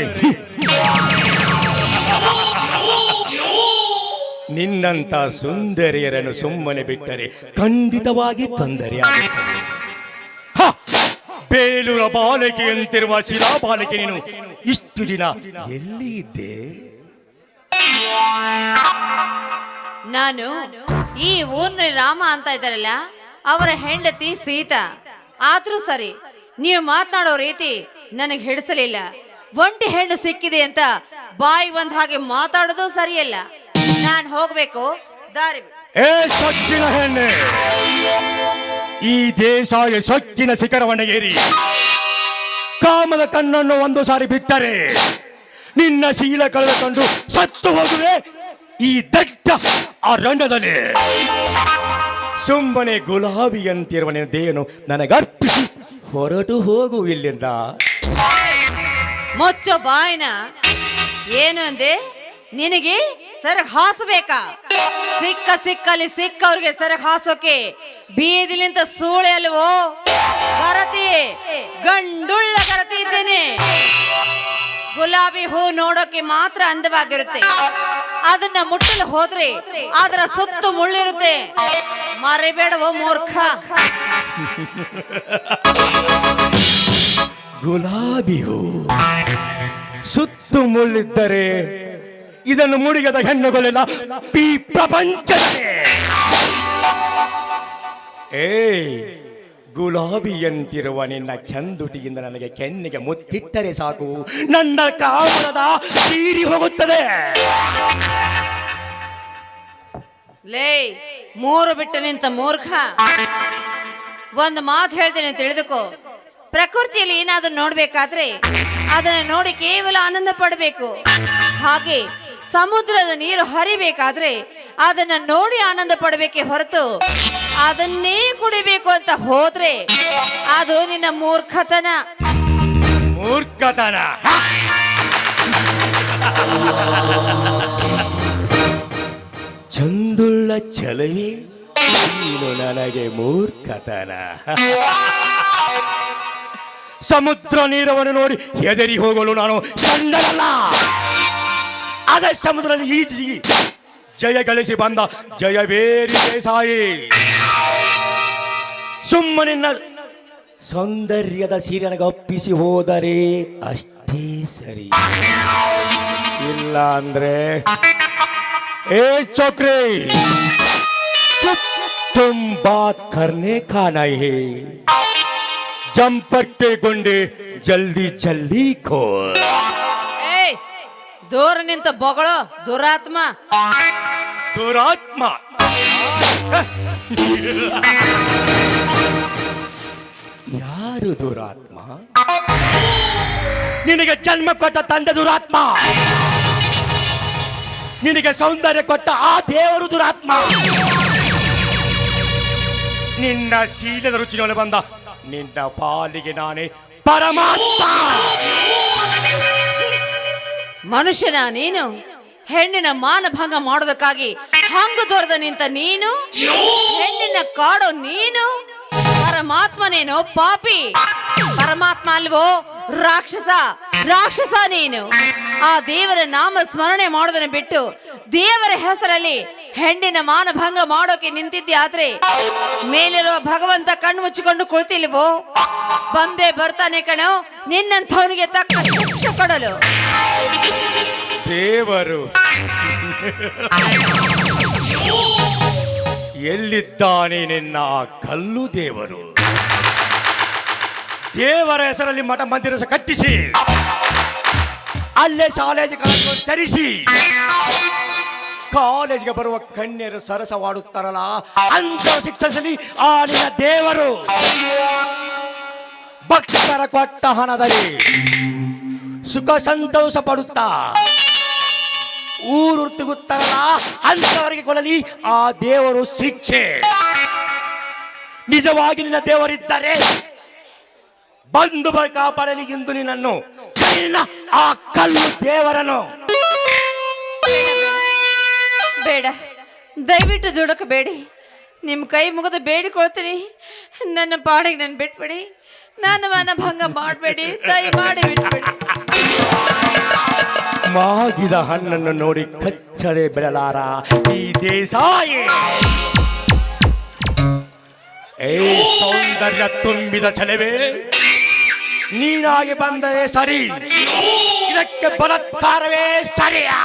ನಿನ್ನಂತ ಸುಂದರಿಯರನ್ನು ಸುಮ್ಮನೆ ಬಿಟ್ಟರೆ ಖಂಡಿತವಾಗಿ ತೊಂದರೆ ಆಗುತ್ತದೆ. ಹ! ಬೇಲೂರ ಬಾಲಕಿಯಂತಿರುವ ಶಿಲಾ ಬಾಲಕಿ ನೀನು ಇಷ್ಟು ದಿನ ಎಲ್ಲಿ ಇದ್ದೆ? ನಾನು ಈ ಊರಿನಲ್ಲಿ ರಾಮ ಅಂತ ಇದ್ದಾರಲ್ಲ, ಅವರ ಹೆಂಡತಿ ಸೀತಾ. ಆದ್ರೂ ಸರಿ, ನೀವು ಮಾತನಾಡೋ ರೀತಿ ನನಗೆ ಹಿಡಿಸಲಿಲ್ಲ. ಒಂಟಿ ಹೆಣ್ಣು ಸಿಕ್ಕಿದೆ ಅಂತ ಬಾಯಿ ಒಂದ್ ಹಾಗೆ ಮಾತಾಡೋದು ಸರಿಯಲ್ಲ. ನಾನು ಹೋಗ್ಬೇಕು, ದಾರಿ ಬಿಡು. ಏ ಸೊಕ್ಕಿನ ಹೆಣ್ಣೆ, ಈ ದೇಶ ಸೊಕ್ಕಿನ ಶಿಖರವನ್ನು ಏರಿ ಕಾಮದ ಕಣ್ಣನ್ನು ಒಂದು ಸಾರಿ ಬಿಟ್ಟರೆ ನಿನ್ನ ಶೀಲ ಕಳೆದುಕೊಂಡು ಸತ್ತು ಹೋಗುವೆ ಈ ದಟ್ಟ ಅರಣ್ಯದಲ್ಲಿ. ಸುಮ್ಮನೆ ಗುಲಾಬಿಯಂತಿರುವ ನಿನ್ನ ದೇಹನು ನನಗರ್ಪಿಸಿ ಹೊರಟು ಹೋಗು ಇಲ್ಲಿಂದ. ಮುಚ್ಚೋ ಬಾಯಿನ. ಏನು ಅಂದೆ? ನಿನಗೆ ಸೆರಗ್ ಹಾಸಬೇಕಾ? ಸಿಕ್ಕಲ್ಲಿ ಸಿಕ್ಕವ್ರಿಗೆ ಸೆರಗ್ ಹಾಸೋಕೆ ಬೀದಿಲಿಂತ ಸೂಳೆ ಅಲ್ವೋ? ಗರತಿ, ಗಂಡುಳ್ಳ ಗರತಿ ಇದ್ದೇನೆ. ಗುಲಾಬಿ ಹೂ ನೋಡೋಕೆ ಮಾತ್ರ ಅಂದವಾಗಿರುತ್ತೆ, ಅದನ್ನ ಮುಟ್ಟಲು ಹೋದ್ರೆ ಅದರ ಸುತ್ತು ಮುಳ್ಳಿರುತ್ತೆ. ಮರಿಬೇಡವೋ ಮೂರ್ಖ. ಗುಲಾಬಿ ಹೂ ಸುತ್ತು ಮುಳ್ಳಿದ್ದರೆ ಇದನ್ನು ಮುಡಿಗದ ಹೆಣ್ಣುಗಳೆಲ್ಲ ಈ ಪ್ರಪಂಚದಲ್ಲಿ. ಗುಲಾಬಿಯಂತಿರುವ ನಿನ್ನ ಕೆಂದುಟಿಯಿಂದ ನನಗೆ ಕೆನ್ನಿಗೆ ಮುತ್ತಿಟ್ಟರೆ ಸಾಕು, ನನ್ನ ಕಾಮದ ತೀರಿ ಹೋಗುತ್ತದೆ. ಲೇ ಮೂರು ಬಿಟ್ಟು ನಿಂತ ಮೂರ್ಖ, ಒಂದು ಮಾತು ಹೇಳ್ತೇನೆ ತಿಳಿದುಕೋ. ಪ್ರಕೃತಿಯಲ್ಲಿ ಏನಾದ್ರೂ ನೋಡ್ಬೇಕಾದ್ರೆ ಅದನ್ನ ನೋಡಿ ಕೇವಲ ಆನಂದ ಪಡಬೇಕು. ಹಾಗೆ ಸಮುದ್ರದ ನೀರು ಹರಿಬೇಕಾದ್ರೆ ಅದನ್ನ ನೋಡಿ ಆನಂದ ಪಡಬೇಕೆ ಹೊರತು ಅದನ್ನೇ ಕುಡಿಬೇಕು ಅಂತ ಹೋದ್ರೆ ಅದು ನಿನ್ನ ಮೂರ್ಖತನ. ಮೂರ್ಖತನ? ಚಂದುಳ್ಳ ಚಲವೇ ನೀನು ನನಗೆ ಮೂರ್ಖತನ. ಸಮುದ್ರ ನೀರವನ್ನು ನೋಡಿ ಹೆದರಿ ಹೋಗಲು ನಾನು ಸಣ್ಣನಲ್ಲ. ಅದೇ ಸಮುದ್ರದಲ್ಲಿ ಈಜಿ ಜಯ ಗಳಿಸಿ ಬಂದ ಜಯಬೇರಿ ದೇಸಾಯಿ. ಸುಮ್ಮನಿನ್ನ ಸೌಂದರ್ಯದ ಸೀರೆನಗೆ ಒಪ್ಪಿಸಿ ಹೋದರೆ ಅಷ್ಟೇ ಸರಿ, ಇಲ್ಲ ಅಂದ್ರೆ ए चौकरे चुप, तुम बात करने का नहीं है, जंपर के गुंडे जल्दी जल्दी खोल. ದೂರ ನಿಂತ ಬೊಗಳು ದುರಾತ್ಮ. ದುರಾತ್ಮ? ಯಾರು ದುರಾತ್ಮ? ನಿನಗೆ ಜನ್ಮ ಕೊಟ್ಟ ತಂದೆ ದುರಾತ್ಮ, ನಿನಗೆ ಸೌಂದರ್ಯ ಕೊಟ್ಟ ಆ ದೇವರು ದುರಾತ್ಮ, ನಿನ್ನ ಶೀಲದ ರುಚಿನೊಳಗೆ ಬಂದ ನಿನ್ನ ಪಾಲಿಗೆ ನಾನೇ ಪರಮಾತ್ಮ. ಮನುಷ್ಯನ ನೀನು ಹೆಣ್ಣಿನ ಮಾನಭಂಗ ಮಾಡೋದಕ್ಕಾಗಿ ಹಂಗು ದೊರೆದ ನಿಂತ ನೀನು, ಹೆಣ್ಣಿನ ಕಾಡೋ ನೀನು ಪರಮಾತ್ಮನೇನೋ ಪಾಪಿ? ಪರಮಾತ್ಮ ಅಲ್ವೋ ರಾಕ್ಷಸ, ರಾಕ್ಷಸ ನೀನು. ಆ ದೇವರ ನಾಮ ಸ್ಮರಣೆ ಮಾಡೋದನ್ನ ಬಿಟ್ಟು ದೇವರ ಹೆಸರಲ್ಲಿ ಹೆಣ್ಣಿನ ಮಾನಭಂಗ ಮಾಡೋಕೆ ನಿಂತಿದ್ದೆ. ಆದ್ರೆ ಮೇಲಿರುವ ಭಗವಂತ ಕಣ್ಣು ಮುಚ್ಚಿಕೊಂಡು ಕುಳಿತಿಲ್ವೋ? ಬಂದೇ ಬರ್ತಾನೆ ಕಣೋ ನಿನ್ನಂಥವನಿಗೆ ತಕ್ಕ ಶಿಕ್ಷೆ ಕೊಡಲು. ದೇವರು ಎಲ್ಲಿದ್ದಾನೆ ನಿನ್ನ ಕಲ್ಲು ದೇವರು? ದೇವರ ಹೆಸರಲ್ಲಿ ಮಠ ಮಂದಿರ ಕಟ್ಟಿಸಿ ಅಲ್ಲೇ ಕಾಲೇಜುಗಳನ್ನು ತರಿಸಿ ಕಾಲೇಜ್ಗೆ ಬರುವ ಕನ್ಯರು ಸರಸವಾಡುತ್ತಾರಲ್ಲ ಅಂತ ಶಿಕ್ಷಿಸಲಿ ಆ ನಿನ್ನ ದೇವರು. ಭಕ್ತರ ಕೊಟ್ಟ ಹಣದಲ್ಲಿ ಸುಖ ಸಂತೋಷ ಪಡುತ್ತಾ ತಿಗುತ್ತಾರಲ್ಲ ಅಂತವರಿಗೆ ಕೊಡಲಿ ಆ ದೇವರು ಶಿಕ್ಷೆ. ನಿಜವಾಗಿ ನಿನ್ನ ದೇವರಿದ್ದರೆ ಬಂದು ಕಾಪಾಡಲಿ ಎಂದು ನಿನ್ನನ್ನು ಆ ಕಲ್ಲು ದೇವರನ್ನು. ಬೇಡ, ದಯವಿಟ್ಟು ದುಡುಕಬೇಡಿ. ನಿಮ್ಮ ಕೈ ಮುಗಿದು ಬೇಡಿಕೊಳ್ತೀನಿ, ನನ್ನ ಪಾಡಿಗೆ ನನ್ನ ಬಿಟ್ಬಿಡಿ. ನನ್ನ ಮನಭಂಗ ಮಾಡಬೇಡಿ, ದಯಮಾಡಿ ಬಿಟ್ಬಿಡಿ. ಮಾಗಿದ ಹಣ್ಣನ್ನು ನೋಡಿ ಕಚ್ಚದೆ ಬಿಡಲಾರ ಈ ದೇಸಾಯಿ. ಏ ಸೌಂದರ್ಯ ತುಂಬಿದ ಛಲವೇ, ನೀನಾಗಿ ಬಂದರೆ ಸರಿ, ಇದಕ್ಕೆ ಬಲತ್ಕಾರವೇ ಸರಿಯಾ?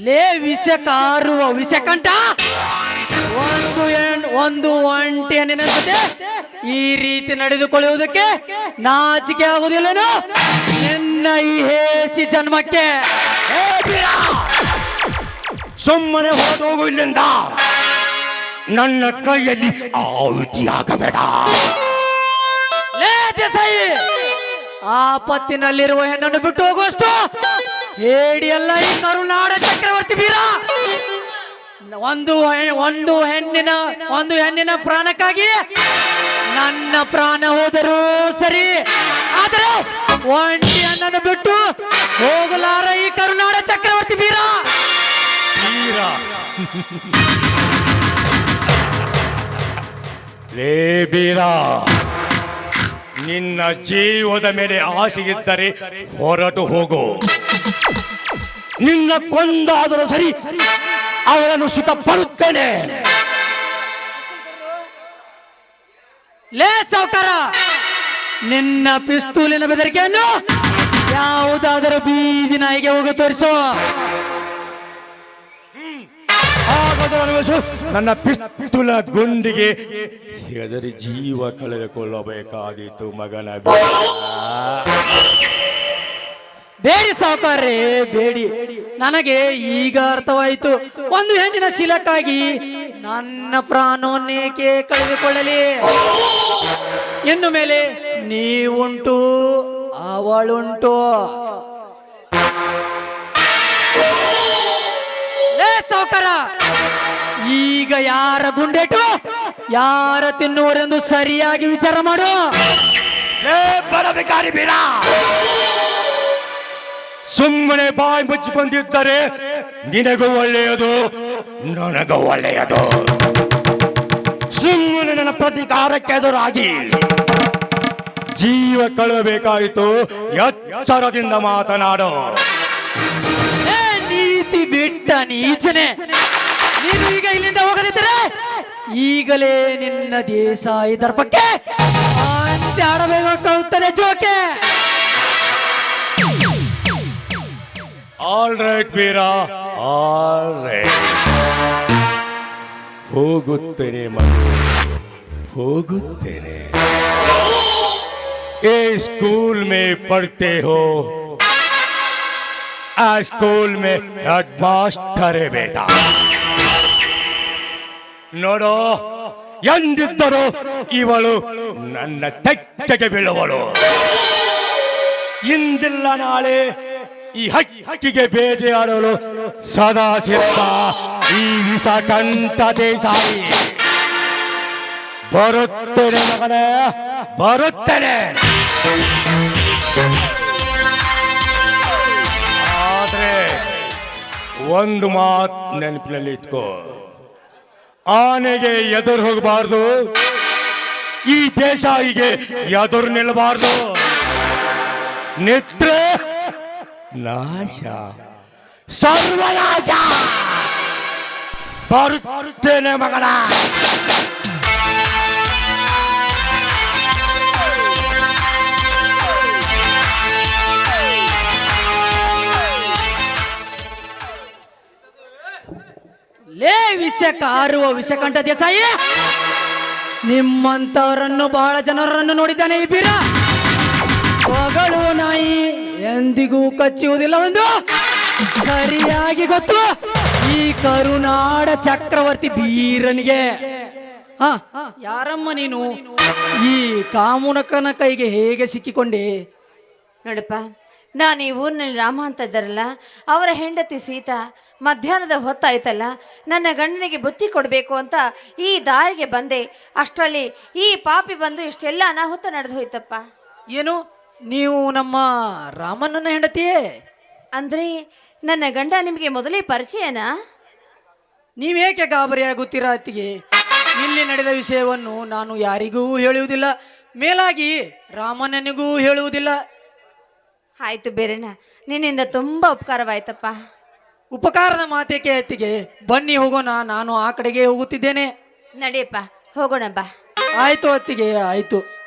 ಲೇ ವಿಷಕಾರುವ ವಿಷಕಂಠ, ಒಂದು ಒಂಟಿ ನೆನೆಸುತ್ತೆ. ಈ ರೀತಿ ನಡೆದುಕೊಳ್ಳುವುದಕ್ಕೆ ನಾಚಿಕೆ ಆಗುವುದಿಲ್ಲನು ನಿನ್ನ ಈ ಹೇಸಿ ಜನ್ಮಕ್ಕೆ? ಸುಮ್ಮನೆ ಹೋದೋಗು ಇಲ್ಲಿಂದ. ನನ್ನ ಕೈಯಲ್ಲಿ ಆಹುತಿಯಾಗಬೇಡ. ಲೇ ದೇಸಾಯಿ, ಆಪತ್ತಿನಲ್ಲಿರುವ ಹೆಣ್ಣನ್ನು ಬಿಟ್ಟು ಹೋಗುವಷ್ಟು ಹೇಡಿಯಲ್ಲ ಈ ಕರುನಾಡ ಚಕ್ರವರ್ತಿ ವೀರ. ಒಂದು ಹೆಣ್ಣಿನ ಪ್ರಾಣಕ್ಕಾಗಿ ನನ್ನ ಪ್ರಾಣ ಹೋದರೂ ಸರಿ, ಆದರೆ ಒಂಟಿ ಹೆಣ್ಣನ್ನು ಬಿಟ್ಟು ಹೋಗಲಾರ ಈ ಕರುನಾಡ ಚಕ್ರವರ್ತಿ ವೀರ. ಲೇ ಬೀರ, ನಿನ್ನ ಜೀವದ ಮೇಲೆ ಆಸೆಯಿದ್ದರೆ ಹೊರಟು ಹೋಗು. ನಿನ್ನ ಕೊಂದಾದರೂ ಸರಿ, ಅವರನ್ನು ಸುಖ ಪಡುತ್ತೇನೆ. ಲೇ ಸಾವುಕಾರ, ನಿನ್ನ ಪಿಸ್ತೂಲಿನ ಬೆದರಿಕೆಯನ್ನು ಯಾವುದಾದರೂ ಬೀದಿ ನಾಯಿಗೆ ಹೋಗಿ ತೋರಿಸು. ನನ್ನ ಪಿಸ್ತೂಲ ಗುಂಡಿಗೆ ಹೆದರಿ ಜೀವ ಕಳೆದುಕೊಳ್ಳಬೇಕಾದೀತು ಮಗನ. ಬೇಡಿ ಸಾವುಕಾರ್ರೆ, ಬೇಡಿ. ನನಗೆ ಈಗ ಅರ್ಥವಾಯಿತು. ಒಂದು ಹೆಣ್ಣಿನ ಶಿಲಕ್ಕಾಗಿ ನನ್ನ ಪ್ರಾಣವನ್ನೇಕೆ ಕಳೆದುಕೊಳ್ಳಲಿ? ಇನ್ನು ಮೇಲೆ ನೀವುಂಟು, ಅವಳುಂಟು. ಲೇ ಸಾವುಕಾರ, ಈಗ ಯಾರ ಗುಂಡೇಟು ಯಾರ ತಿನ್ನುವರೆಂದು ಸರಿಯಾಗಿ ವಿಚಾರ ಮಾಡು. ಬರಬೇಕಾರಿ ಬೀರ, ಸುಮ್ಮನೆ ಬಾಯಿ ಮುಚ್ಚಿಕೊಂಡಿದ್ದರೆ ನಿನಗೂ ಒಳ್ಳೆಯದು, ನನಗೂ ಒಳ್ಳೆಯದು. ಸುಮ್ಮನೆ ನನ್ನ ಪ್ರತಿಕಾರಕ್ಕೆ ಎದುರಾಗಿ ಜೀವ ಕಳೆಯಬೇಕಾಯಿತು. ಎಚ್ಚರದಿಂದ ಮಾತನಾಡು. ನೀತಿ ಬಿಟ್ಟ ನೀಚನೆ, ನೀನು ಈಗ ಇಲ್ಲಿಂದ ಹೋಗದಿದ್ದರೆ ಈಗಲೇ ನಿನ್ನ ದೇಸಾಯಿ ದರ್ಪಕ್ಕೆ ಅಂತ್ಯ ಆಡಬೇಕಾಗುತ್ತದೆ ಜೋಕೆ. All right Beera, all right. ಹೋಗುತ್ತೇನೆ ಮಗು, ಹೋಗುತ್ತೇನೆ. ए स्कूल में पढ़ते हो? आ स्कूल में हेडमास्टर है बेटा. ನೋಡೋ, ಎಂದಿದ್ದರೂ ಇವಳು ನನ್ನ ತೆಕ್ಕೆಗೆ ಬೀಳುವಳು. ಇಂದಿಲ್ಲ ನಾಳೆ ಈ ಹಕ್ಕಿಗೆ ಬೇಟೆಯಾಡಲು ಸದಾ ಸಿದ್ಧ ಈ ವಿಷಕಂಠ ದೇಸಾಯಿ. ಬರುತ್ತೇನೆ ಮಗನೇ, ಬರುತ್ತೇನೆ. ಆದ್ರೆ ಒಂದು ಮಾತು ನೆನಪಿನಲ್ಲಿ ಇಟ್ಕೋ, ಆನೆಗೆ ಎದುರು ಹೋಗಬಾರ್ದು, ಈ ದೇಸಾಯಿಗೆ ಎದುರು ನಿಲ್ಲಬಾರ್ದು. ನಿತ್ರೆ ನಾಶ, ಸರ್ವನಾಶ. ಬರುತ್ತೇನೆ ಮಗನ. ಲೇ ವಿಷಕ ಆರುವ ವಿಷಕಂಠ ದೇಸಾಯಿ, ನಿಮ್ಮಂತವರನ್ನು ಬಹಳ ಜನರನ್ನು ನೋಡಿದ್ದಾನೆ ಈ ಬೀರ. ಹೊಗಳು ನಾಯಿ ಎಂದಿಗೂ ಕಚ್ಚುವುದಿಲ್ಲ ಒಂದು ಸರಿಯಾಗಿ ಗೊತ್ತು ಈ ಕರುನಾಡ ಚಕ್ರವರ್ತಿ ಬೀರನಿಗೆ. ಹ, ಯಾರಮ್ಮ ನೀನು? ಈ ಕಾಮುನಕನ ಕೈಗೆ ಹೇಗೆ ಸಿಕ್ಕಿಕೊಂಡೆ? ನೋಡಪ್ಪ, ನಾನು ಈ ಊರಿನಲ್ಲಿ ರಾಮ ಅಂತ ಇದ್ದಾರಲ್ಲ, ಅವರ ಹೆಂಡತಿ ಸೀತಾ ಮಧ್ಯಾಹ್ನದ ಹೊತ್ತಾಯ್ತಲ್ಲ, ನನ್ನ ಗಂಡನಿಗೆ ಬುತ್ತಿ ಕೊಡಬೇಕು ಅಂತ ಈ ದಾರಿಗೆ ಬಂದೆ. ಅಷ್ಟರಲ್ಲಿ ಈ ಪಾಪಿ ಬಂದು ಇಷ್ಟೆಲ್ಲ ಅನಾಹುತ ನಡೆದು ಹೋಯ್ತಪ್ಪ. ಏನು, ನೀವು ನಮ್ಮ ರಾಮಣ್ಣನ ಹೆಂಡತಿಯೇ? ಅಂದ್ರೆ ನನ್ನ ಗಂಡ ನಿಮಗೆ ಮೊದಲೇ ಪರಿಚಯನಾ? ನೀವೇಕೆ ಗಾಬರಿಯಾಗುತ್ತೀರಾ ಅತ್ತಿಗೆ? ಇಲ್ಲಿ ನಡೆದ ವಿಷಯವನ್ನು ನಾನು ಯಾರಿಗೂ ಹೇಳುವುದಿಲ್ಲ, ಮೇಲಾಗಿ ರಾಮಣ್ಣನಿಗೂ ಹೇಳುವುದಿಲ್ಲ. ಆಯ್ತು ಬೇರೆಣ್ಣ, ನಿನ್ನಿಂದ ತುಂಬಾ ಉಪಕಾರವಾಯ್ತಪ್ಪ. ಉಪಕಾರದ ಮಾತೇಕೆ ಅತ್ತಿಗೆ? ಬನ್ನಿ ಹೋಗೋಣ, ನಾನು ಆ ಕಡೆಗೆ ಹೋಗುತ್ತಿದ್ದೇನೆ. ನಡೆಯಪ್ಪ, ಹೋಗೋಣ ಬಾ. ಆಯ್ತು ಅತ್ತಿಗೆ, ಆಯ್ತು.